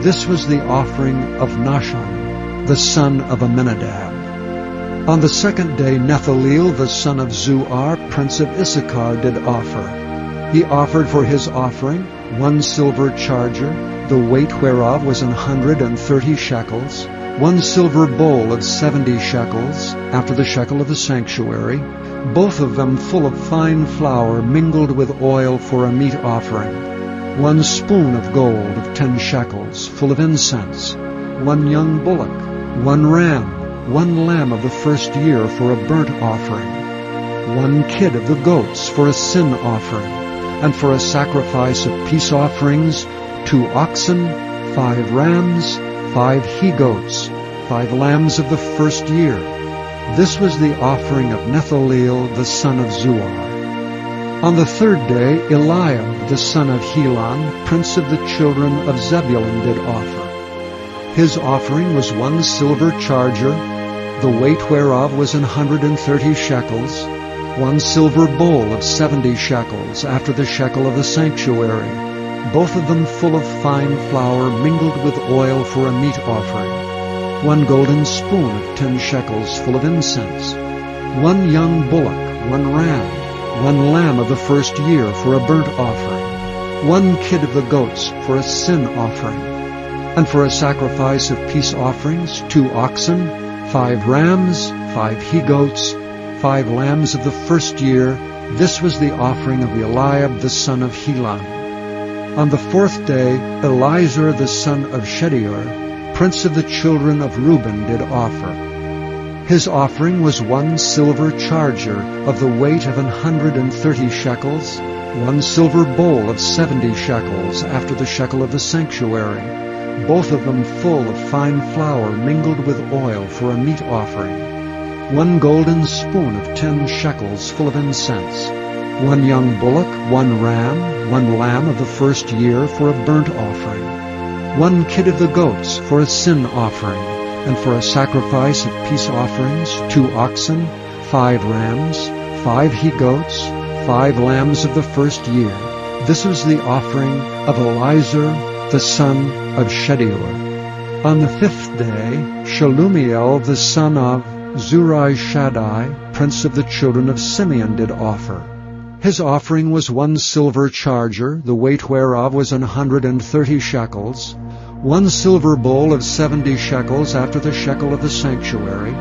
This was the offering of Nahshon, the son of Amminadab. On the 2nd day Nethaleel, the son of Zuar, prince of Issachar, did offer. He offered for his offering 1 silver charger, the weight whereof was 130 shekels, 1 silver bowl of 70 shekels, after the shekel of the sanctuary, both of them full of fine flour mingled with oil for a meat offering. 1 spoon of gold of 10 shekels, full of incense. 1 young bullock, 1 ram, 1 lamb of the first year for a burnt offering. 1 kid of the goats for a sin offering. And for a sacrifice of peace offerings, 2 oxen, 5 rams, 5 he-goats, 5 lambs of the first year. This was the offering of Nethaleel, the son of Zuar. On the 3rd day Eliab, the son of Helon, prince of the children of Zebulun, did offer. His offering was 1 silver charger, the weight whereof was 130 shekels, 1 silver bowl of 70 shekels, after the shekel of the sanctuary, both of them full of fine flour mingled with oil for a meat offering. 1 golden spoon of 10 shekels, full of incense. 1 young bullock, 1 ram, 1 lamb of the first year for a burnt offering. 1 kid of the goats for a sin offering. And for a sacrifice of peace offerings, 2 oxen, 5 rams, 5 he-goats, 5 lambs of the first year. This was the offering of Eliab the son of Helon. On the 4th day, Elizur the son of Shedeur, prince of the children of Reuben, did offer. His offering was 1 silver charger of the weight of 130 shekels, 1 silver bowl of 70 shekels after the shekel of the sanctuary, both of them full of fine flour mingled with oil for a meat offering, 1 golden spoon of 10 shekels full of incense, 1 young bullock, 1 ram, 1 lamb of the first year for a burnt offering, 1 kid of the goats for a sin offering, and for a sacrifice of peace offerings, 2 oxen, 5 rams, 5 he-goats, 5 lambs of the first year. This was the offering of Elizur the son of Shedeur. On the 5th day, Shelumiel the son of Zurishaddai, prince of the children of Simeon, did offer. His offering was 1 silver charger, the weight whereof was 130 shekels, 1 silver bowl of 70 shekels after the shekel of the sanctuary,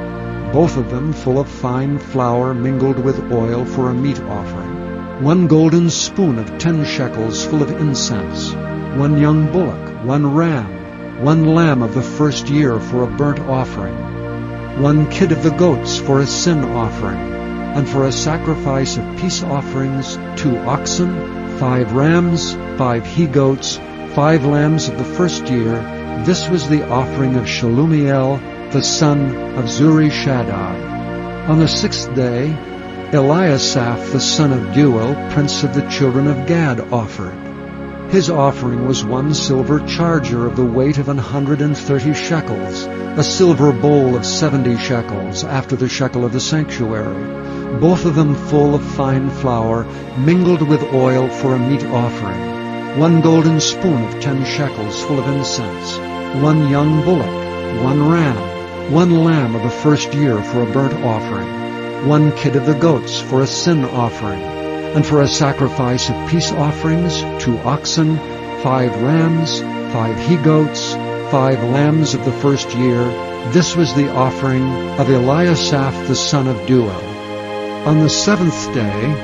both of them full of fine flour mingled with oil for a meat offering, 1 golden spoon of 10 shekels full of incense, 1 young bullock, 1 ram, 1 lamb of the first year for a burnt offering, 1 kid of the goats for a sin offering, and for a sacrifice of peace offerings, 2 oxen, 5 rams, 5 he-goats, 5 lambs of the first year. This was the offering of Shelumiel the son of Zurishaddai. On the 6th day, Eliasaph the son of Deuel, prince of the children of Gad, offered. His offering was 1 silver charger of the weight of 130 shekels, a silver bowl of 70 shekels after the shekel of the sanctuary, both of them full of fine flour mingled with oil for a meat offering, 1 golden spoon of 10 shekels full of incense, 1 young bullock, 1 ram, 1 lamb of the first year for a burnt offering, 1 kid of the goats for a sin offering, and for a sacrifice of peace offerings, 2 oxen, 5 rams, 5 he-goats, 5 lambs of the first year. This was the offering of Eliasaph the son of Deuel. On the 7th day,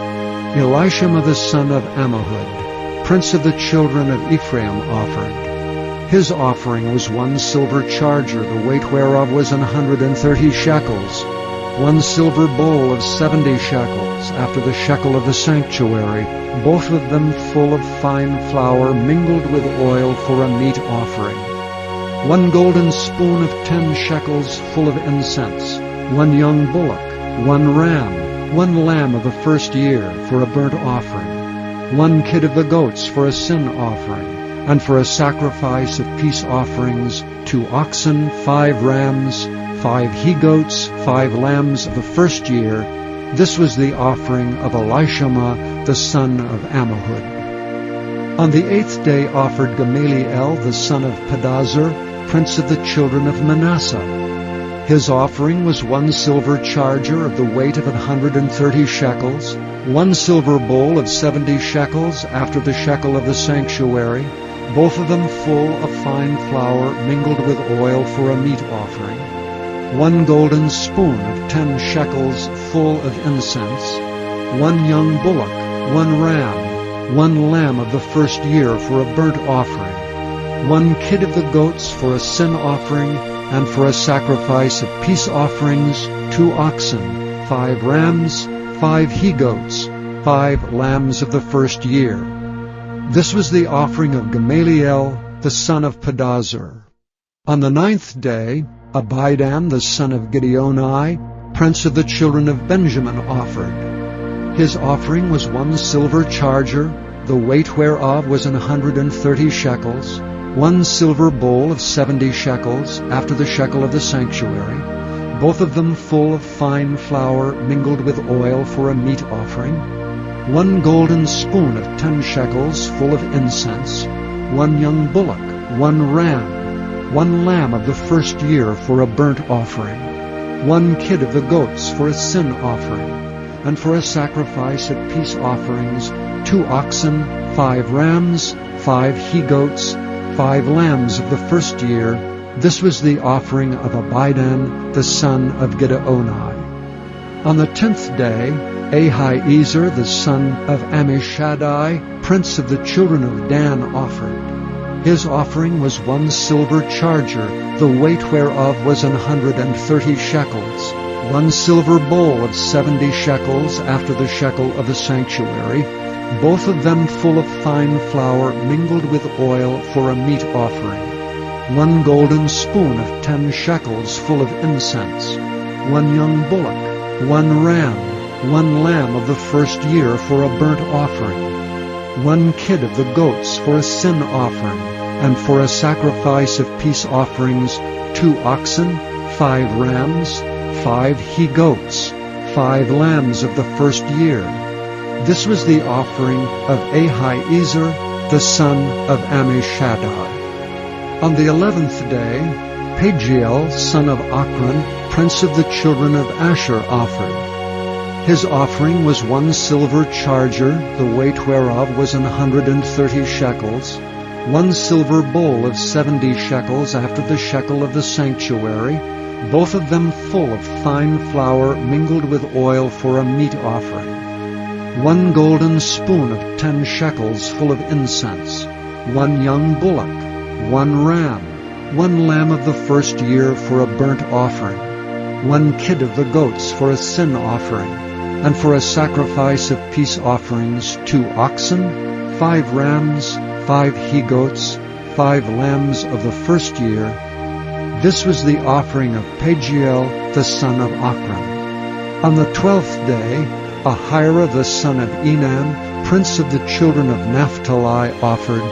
Elishama the son of Ammihud, prince of the children of Ephraim, offered. His offering was 1 silver charger, the weight whereof was 130 shekels, 1 silver bowl of 70 shekels after the shekel of the sanctuary, both of them full of fine flour mingled with oil for a meat offering, 1 golden spoon of 10 shekels full of incense, 1 young bullock, 1 ram, 1 lamb of the first year for a burnt offering, 1 kid of the goats for a sin offering, and for a sacrifice of peace offerings, 2 oxen, 5 rams, 5 he-goats, 5 lambs of the first year. This was the offering of Elishama the son of Ammihud. On the 8th day offered Gamaliel the son of Pedazur, prince of the children of Manasseh. His offering was 1 silver charger of the weight of 130 shekels, 1 silver bowl of 70 shekels after the shekel of the sanctuary, both of them full of fine flour mingled with oil for a meat offering, 1 golden spoon of 10 shekels full of incense, 1 young bullock, 1 ram, 1 lamb of the first year for a burnt offering, 1 kid of the goats for a sin offering, and for a sacrifice of peace offerings, 2 oxen, 5 rams, 5 he-goats, 5 lambs of the first year. This was the offering of Gamaliel the son of Pedazur. On the 9th day, Abidan the son of Gideoni, prince of the children of Benjamin, offered. His offering was 1 silver charger, the weight whereof was 130 shekels, 1 silver bowl of 70 shekels after the shekel of the sanctuary, both of them full of fine flour mingled with oil for a meat offering, 1 golden spoon of 10 shekels full of incense, 1 young bullock, 1 ram, 1 lamb of the first year for a burnt offering, 1 kid of the goats for a sin offering, and for a sacrifice of peace offerings, 2 oxen, 5 rams, 5 he-goats, 5 lambs of the first year. This was the offering of Abidan, the son of Gideoni. On the 10th day, Ahiezer, the son of Ammishaddai, prince of the children of Dan, offered. His offering was 1 silver charger, the weight whereof was 130 shekels, 1 silver bowl of 70 shekels after the shekel of the sanctuary, both of them full of fine flour mingled with oil for a meat offering, 1 golden spoon of 10 shekels full of incense, 1 young bullock, 1 ram, 1 lamb of the first year for a burnt offering, 1 kid of the goats for a sin offering, and for a sacrifice of peace offerings, 2 oxen, 5 rams, 5 he-goats, 5 lambs of the first year. This was the offering of Ahiezer, the son of Ammishaddai. On the 11th day, Pagiel, son of Ochran, prince of the children of Asher, offered. His offering was 1 silver charger, the weight whereof was 130 shekels, 1 silver bowl of 70 shekels after the shekel of the sanctuary, both of them full of fine flour mingled with oil for a meat offering, 1 golden spoon of 10 shekels full of incense, 1 young bullock, 1 ram, 1 lamb of the first year for a burnt offering, 1 kid of the goats for a sin offering, and for a sacrifice of peace offerings, 2 oxen, 5 rams, 5 he-goats, 5 lambs of the first year. This was the offering of Pagiel, the son of Ochran. On the 12th day, Ahira, the son of Enan, prince of the children of Naphtali, offered.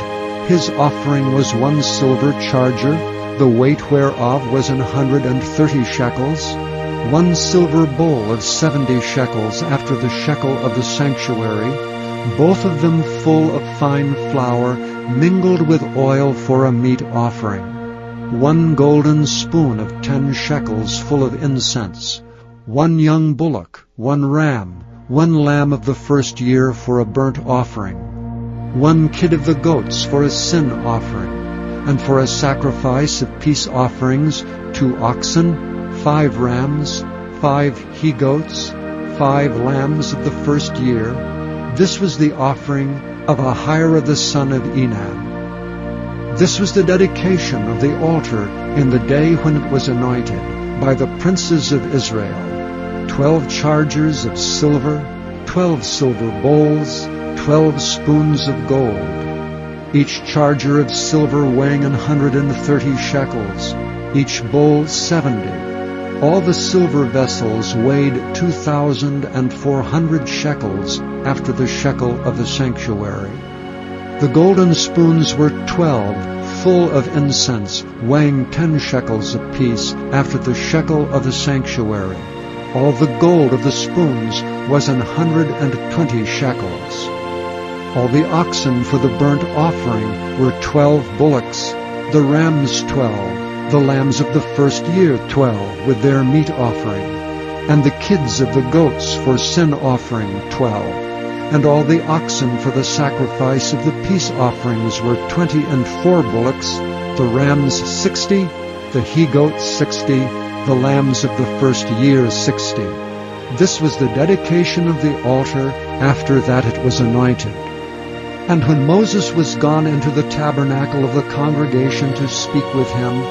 His offering was 1 silver charger, the weight whereof was 130 shekels, 1 silver bowl of 70 shekels after the shekel of the sanctuary, both of them full of fine flour mingled with oil for a meat offering, 1 golden spoon of 10 shekels full of incense, 1 young bullock, 1 ram, 1 lamb of the first year for a burnt offering, 1 kid of the goats for a sin offering, and for a sacrifice of peace offerings, 2 oxen, 5 rams, 5 he-goats, 5 lambs of the first year. This was the offering of Ahira the son of Enan. This was the dedication of the altar in the day when it was anointed by the princes of Israel, 12 chargers of silver, 12 silver bowls, 12 spoons of gold, each charger of silver weighing 130 shekels, each bowl 70. All the silver vessels weighed 2,400 shekels after the shekel of the sanctuary. The golden spoons were 12, full of incense, weighing 10 shekels apiece after the shekel of the sanctuary. All the gold of the spoons was 120 shekels. All the oxen for the burnt offering were 12 bullocks, the rams 12, the lambs of the first year 12 with their meat offering, and the kids of the goats for sin offering 12. And all the oxen for the sacrifice of the peace offerings were 24 bullocks, the rams 60, the he-goats 60, the lambs of the first year 60. This was the dedication of the altar after that it was anointed. And when Moses was gone into the tabernacle of the congregation to speak with him,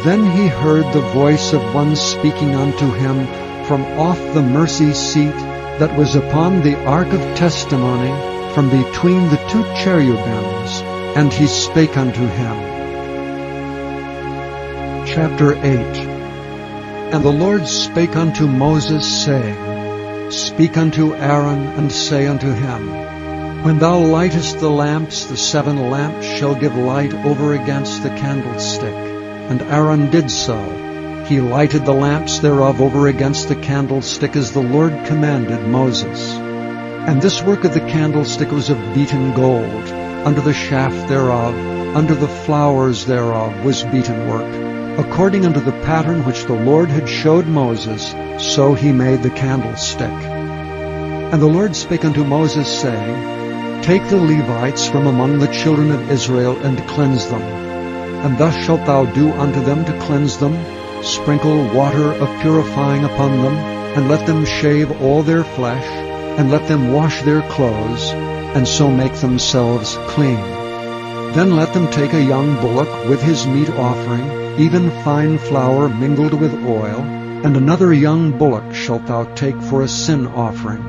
then he heard the voice of one speaking unto him from off the mercy seat that was upon the ark of testimony, from between the 2 cherubims, and he spake unto him. Chapter 8. And the Lord spake unto Moses, saying, Speak unto Aaron, and say unto him, When thou lightest the lamps, the 7 lamps shall give light over against the candlestick. And Aaron did so. He lighted the lamps thereof over against the candlestick as the Lord commanded Moses. And this work of the candlestick was of beaten gold. Under the shaft thereof, under the flowers thereof was beaten work. According unto the pattern which the Lord had showed Moses, so he made the candlestick. And the Lord spake unto Moses, saying, Take the Levites from among the children of Israel, and cleanse them. And thus shalt thou do unto them to cleanse them, sprinkle water of purifying upon them, and let them shave all their flesh, and let them wash their clothes, and so make themselves clean. Then let them take a young bullock with his meat offering, even fine flour mingled with oil, and another young bullock shalt thou take for a sin offering.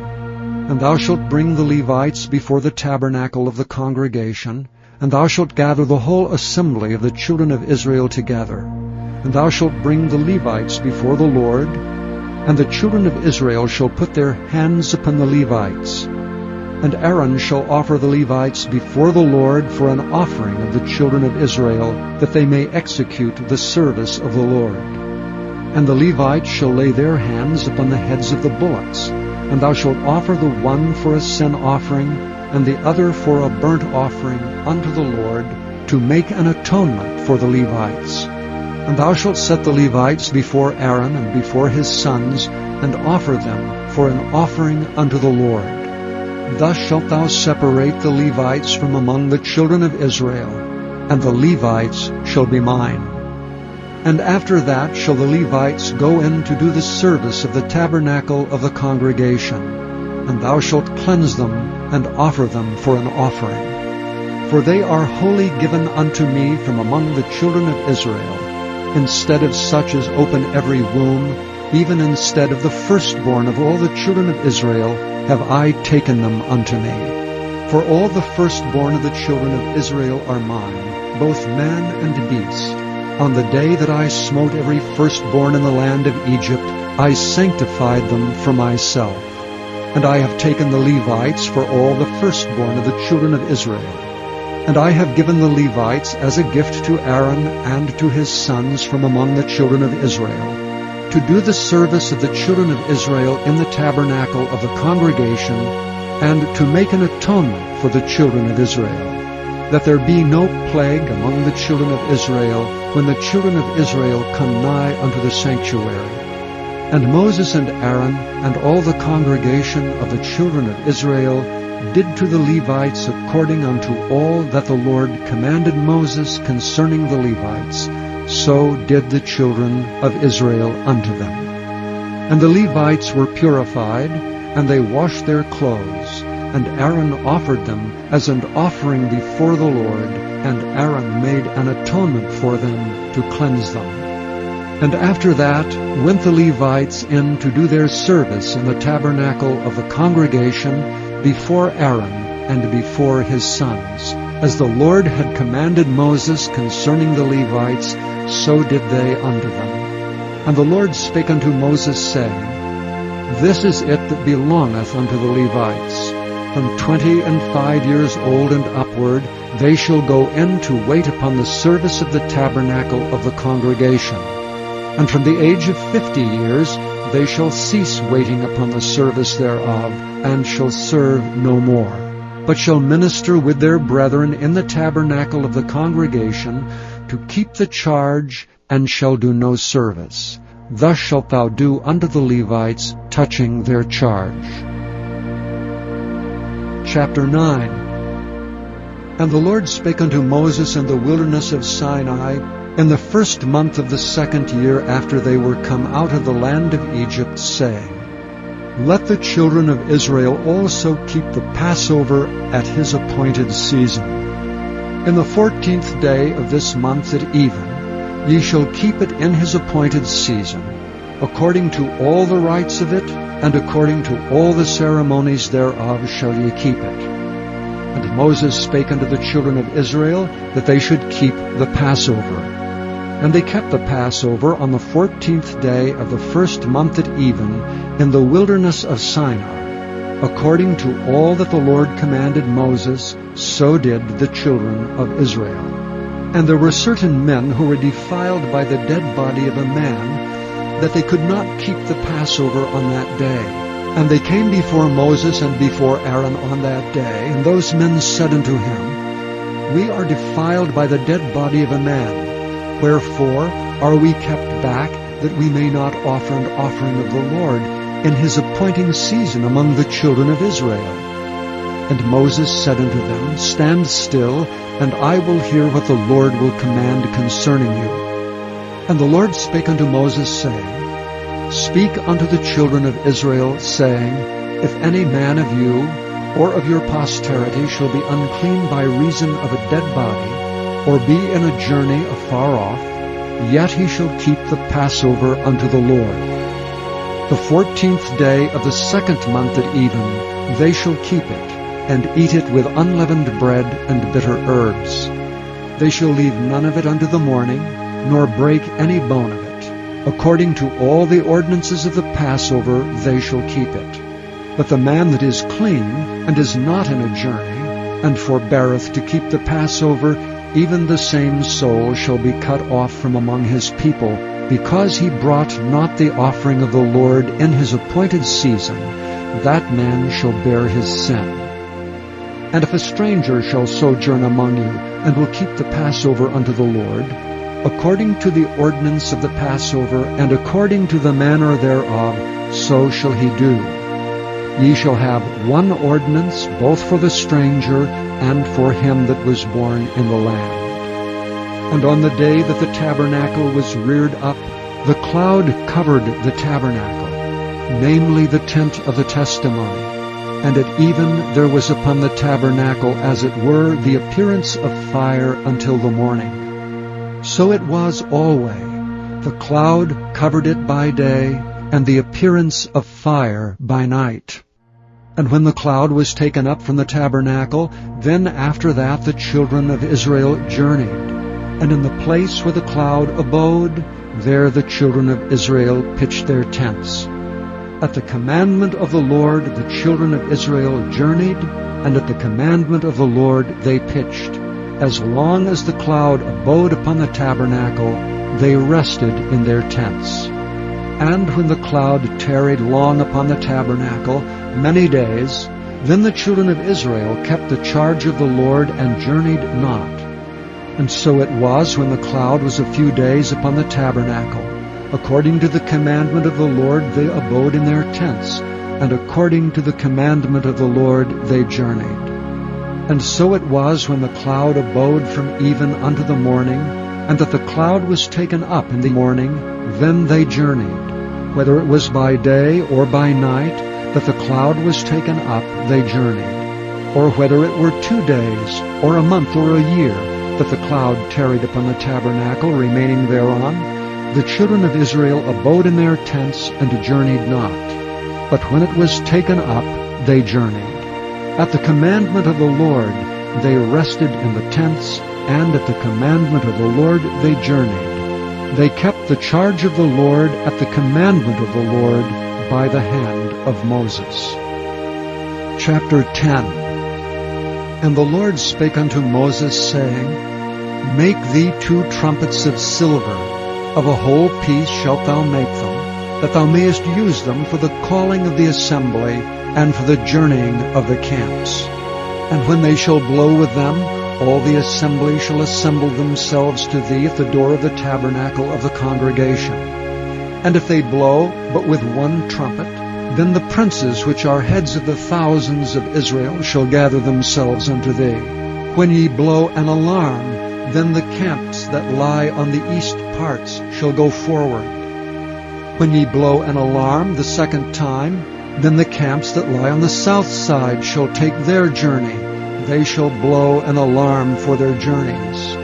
And thou shalt bring the Levites before the tabernacle of the congregation, and thou shalt gather the whole assembly of the children of Israel together. And thou shalt bring the Levites before the Lord, and the children of Israel shall put their hands upon the Levites. And Aaron shall offer the Levites before the Lord for an offering of the children of Israel, that they may execute the service of the Lord. And the Levites shall lay their hands upon the heads of the bullocks, and thou shalt offer the one for a sin offering, and the other for a burnt offering unto the Lord, to make an atonement for the Levites. And thou shalt set the Levites before Aaron and before his sons, and offer them for an offering unto the Lord. Thus shalt thou separate the Levites from among the children of Israel, and the Levites shall be mine. And after that shall the Levites go in to do the service of the tabernacle of the congregation, and thou shalt cleanse them and offer them for an offering. For they are wholly given unto me from among the children of Israel. Instead of such as open every womb, even instead of the firstborn of all the children of Israel, have I taken them unto me. For all the firstborn of the children of Israel are mine, both man and beast. On the day that I smote every firstborn in the land of Egypt, I sanctified them for myself. And I have taken the Levites for all the firstborn of the children of Israel. And I have given the Levites as a gift to Aaron and to his sons from among the children of Israel, to do the service of the children of Israel in the tabernacle of the congregation, and to make an atonement for the children of Israel, that there be no plague among the children of Israel when the children of Israel come nigh unto the sanctuary. And Moses and Aaron and all the congregation of the children of Israel did to the Levites according unto all that the Lord commanded Moses concerning the Levites, so did the children of Israel unto them. And the Levites were purified, and they washed their clothes, and Aaron offered them as an offering before the Lord, and Aaron made an atonement for them to cleanse them. And after that went the Levites in to do their service in the tabernacle of the congregation before Aaron and before his sons. As the Lord had commanded Moses concerning the Levites, so did they unto them. And the Lord spake unto Moses, saying, This is it that belongeth unto the Levites. From 25 years old and upward they shall go in to wait upon the service of the tabernacle of the congregation. And from the age of 50 years they shall cease waiting upon the service thereof, and shall serve no more, but shall minister with their brethren in the tabernacle of the congregation, to keep the charge, and shall do no service. Thus shalt thou do unto the Levites touching their charge. Chapter 9. And the Lord spake unto Moses in the wilderness of Sinai, in the first month of the 2nd year after they were come out of the land of Egypt, saying, Let the children of Israel also keep the Passover at his appointed season. In the 14th day of this month at even, ye shall keep it in his appointed season, according to all the rites of it, and according to all the ceremonies thereof shall ye keep it. And Moses spake unto the children of Israel that they should keep the Passover. And they kept the Passover on the 14th day of the first month at even, in the wilderness of Sinai. According to all that the Lord commanded Moses, so did the children of Israel. And there were certain men who were defiled by the dead body of a man, that they could not keep the Passover on that day. And they came before Moses and before Aaron on that day, and those men said unto him, We are defiled by the dead body of a man. Wherefore are we kept back, that we may not offer an offering of the Lord in his appointing season among the children of Israel? And Moses said unto them, Stand still, and I will hear what the Lord will command concerning you. And the Lord spake unto Moses, saying, Speak unto the children of Israel, saying, If any man of you or of your posterity shall be unclean by reason of a dead body, or be in a journey afar off, yet he shall keep the Passover unto the Lord. The 14th day of the 2nd month at even they shall keep it, and eat it with unleavened bread and bitter herbs. They shall leave none of it unto the morning, nor break any bone of it. According to all the ordinances of the Passover they shall keep it. But the man that is clean, and is not in a journey, and forbeareth to keep the Passover, even the same soul shall be cut off from among his people, because he brought not the offering of the Lord in his appointed season. That man shall bear his sin. And if a stranger shall sojourn among you, and will keep the Passover unto the Lord, according to the ordinance of the Passover, and according to the manner thereof, so shall he do. Ye shall have one ordinance, both for the stranger and for him that was born in the land. And on the day that the tabernacle was reared up, the cloud covered the tabernacle, namely the tent of the testimony. And at even there was upon the tabernacle as it were the appearance of fire until the morning. So it was alway. The cloud covered it by day, and the appearance of fire by night. And when the cloud was taken up from the tabernacle, then after that the children of Israel journeyed. And in the place where the cloud abode, there the children of Israel pitched their tents. At the commandment of the Lord the children of Israel journeyed, and at the commandment of the Lord they pitched. As long as the cloud abode upon the tabernacle, they rested in their tents. And when the cloud tarried long upon the tabernacle, many days, then the children of Israel kept the charge of the Lord and journeyed not. And so it was when the cloud was a few days upon the tabernacle. According to the commandment of the Lord they abode in their tents, and according to the commandment of the Lord they journeyed. And so it was when the cloud abode from even unto the morning, and that the cloud was taken up in the morning, then they journeyed. Whether it was by day or by night that the cloud was taken up, they journeyed. Or whether it were 2 days, or a month, or a year, that the cloud tarried upon the tabernacle, remaining thereon, the children of Israel abode in their tents and journeyed not. But when it was taken up, they journeyed. At the commandment of the Lord they rested in the tents, and at the commandment of the Lord they journeyed. They kept the charge of the Lord at the commandment of the Lord by the hand of Moses. Chapter 10. And the Lord spake unto Moses, saying, Make thee 2 trumpets of silver. Of a whole piece shalt thou make them, that thou mayest use them for the calling of the assembly, and for the journeying of the camps. And when they shall blow with them, all the assembly shall assemble themselves to thee at the door of the tabernacle of the congregation. And if they blow but with 1 trumpet, then the princes which are heads of the thousands of Israel shall gather themselves unto thee. When ye blow an alarm, then the camps that lie on the east parts shall go forward. When ye blow an alarm the 2nd time, then the camps that lie on the south side shall take their journey. They shall blow an alarm for their journeys.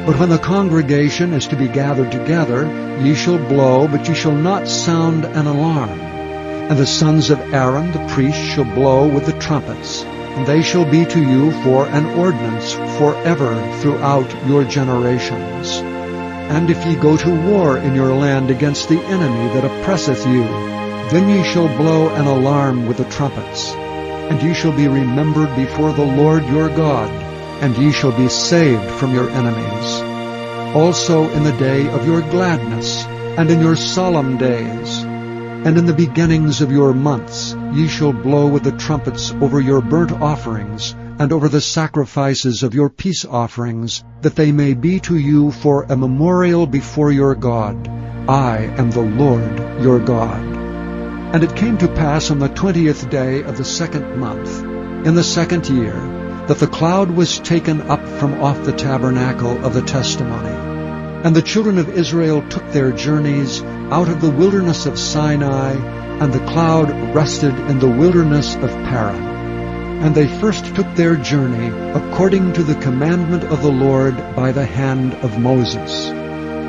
But when the congregation is to be gathered together, ye shall blow, but ye shall not sound an alarm. And the sons of Aaron the priest shall blow with the trumpets, and they shall be to you for an ordinance forever throughout your generations. And if ye go to war in your land against the enemy that oppresseth you, then ye shall blow an alarm with the trumpets. And ye shall be remembered before the Lord your God, and ye shall be saved from your enemies. Also in the day of your gladness, and in your solemn days, and in the beginnings of your months, ye shall blow with the trumpets over your burnt offerings, and over the sacrifices of your peace offerings, that they may be to you for a memorial before your God. I am the Lord your God. And it came to pass on the 20th day of the 2nd month, in the 2nd year, that the cloud was taken up from off the tabernacle of the testimony. And the children of Israel took their journeys out of the wilderness of Sinai, and the cloud rested in the wilderness of Paran. And they first took their journey according to the commandment of the Lord by the hand of Moses.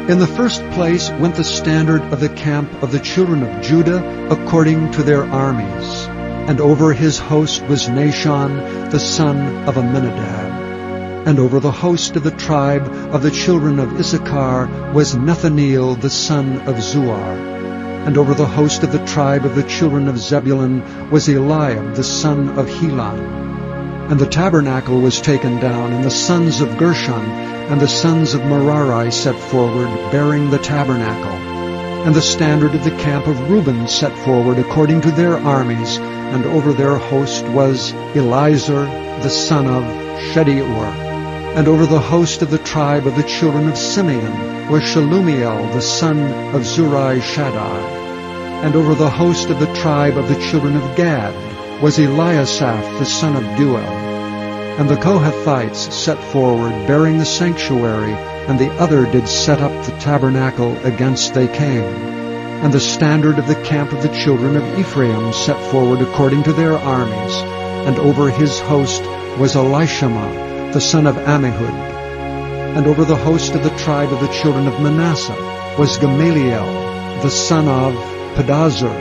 In the first place went the standard of the camp of the children of Judah according to their armies. And over his host was Nahshon the son of Amminadab. And over the host of the tribe of the children of Issachar was Nethaneel the son of Zuar. And over the host of the tribe of the children of Zebulun was Eliab the son of Helon. And the tabernacle was taken down, and the sons of Gershon and the sons of Merari set forward, bearing the tabernacle. And the standard of the camp of Reuben set forward according to their armies, and over their host was Elizur the son of Shedeur. And over the host of the tribe of the children of Simeon was Shelumiel the son of Zurai-Shaddai. And over the host of the tribe of the children of Gad was Eliasaph the son of Deuel. And the Kohathites set forward, bearing the sanctuary, and the other did set up the tabernacle against they came. And the standard of the camp of the children of Ephraim set forward according to their armies, and over his host was Elishama the son of Ammihud. And over the host of the tribe of the children of Manasseh was Gamaliel the son of Pedazur.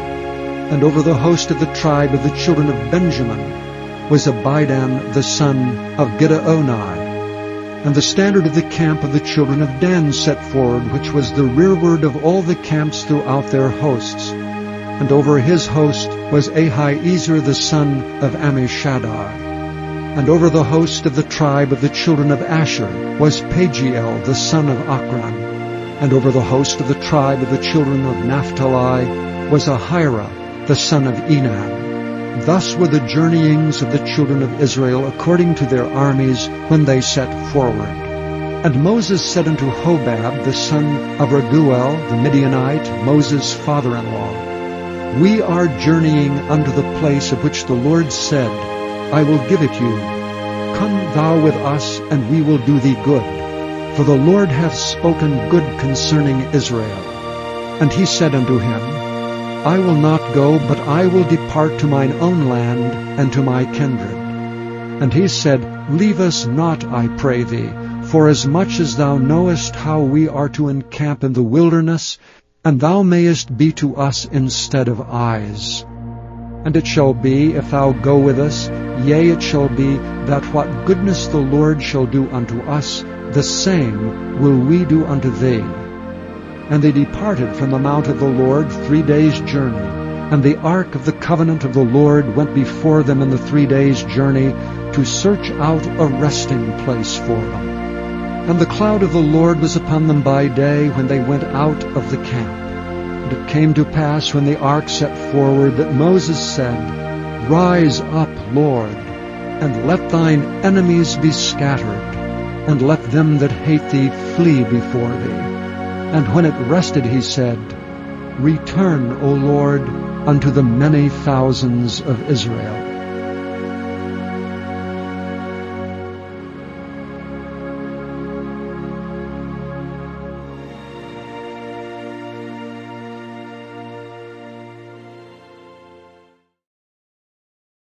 And over the host of the tribe of the children of Benjamin was Abidan the son of Gideoni. And the standard of the camp of the children of Dan set forward, which was the rearward of all the camps throughout their hosts. And over his host was Ahiezer the son of Ammishaddai. And over the host of the tribe of the children of Asher was Pagiel the son of Achran. And over the host of the tribe of the children of Naphtali was Ahira the son of Enan. Thus were the journeyings of the children of Israel according to their armies when they set forward. And Moses said unto Hobab the son of Raguel the Midianite, Moses' father-in-law, We are journeying unto the place of which the Lord said, I will give it you. Come thou with us, and we will do thee good. For the Lord hath spoken good concerning Israel. And he said unto him, I will not go, but I will depart to mine own land and to my kindred. And he said, Leave us not, I pray thee, forasmuch as thou knowest how we are to encamp in the wilderness, and thou mayest be to us instead of eyes. And it shall be, if thou go with us, yea, it shall be, that what goodness the Lord shall do unto us, the same will we do unto thee. And they departed from the mount of the Lord 3 days' journey, and the ark of the covenant of the Lord went before them in the 3 days' journey to search out a resting place for them. And the cloud of the Lord was upon them by day when they went out of the camp. And it came to pass when the ark set forward that Moses said, Rise up, Lord, and let thine enemies be scattered, and let them that hate thee flee before thee. And when it rested, he said, Return, O Lord, unto the many thousands of Israel.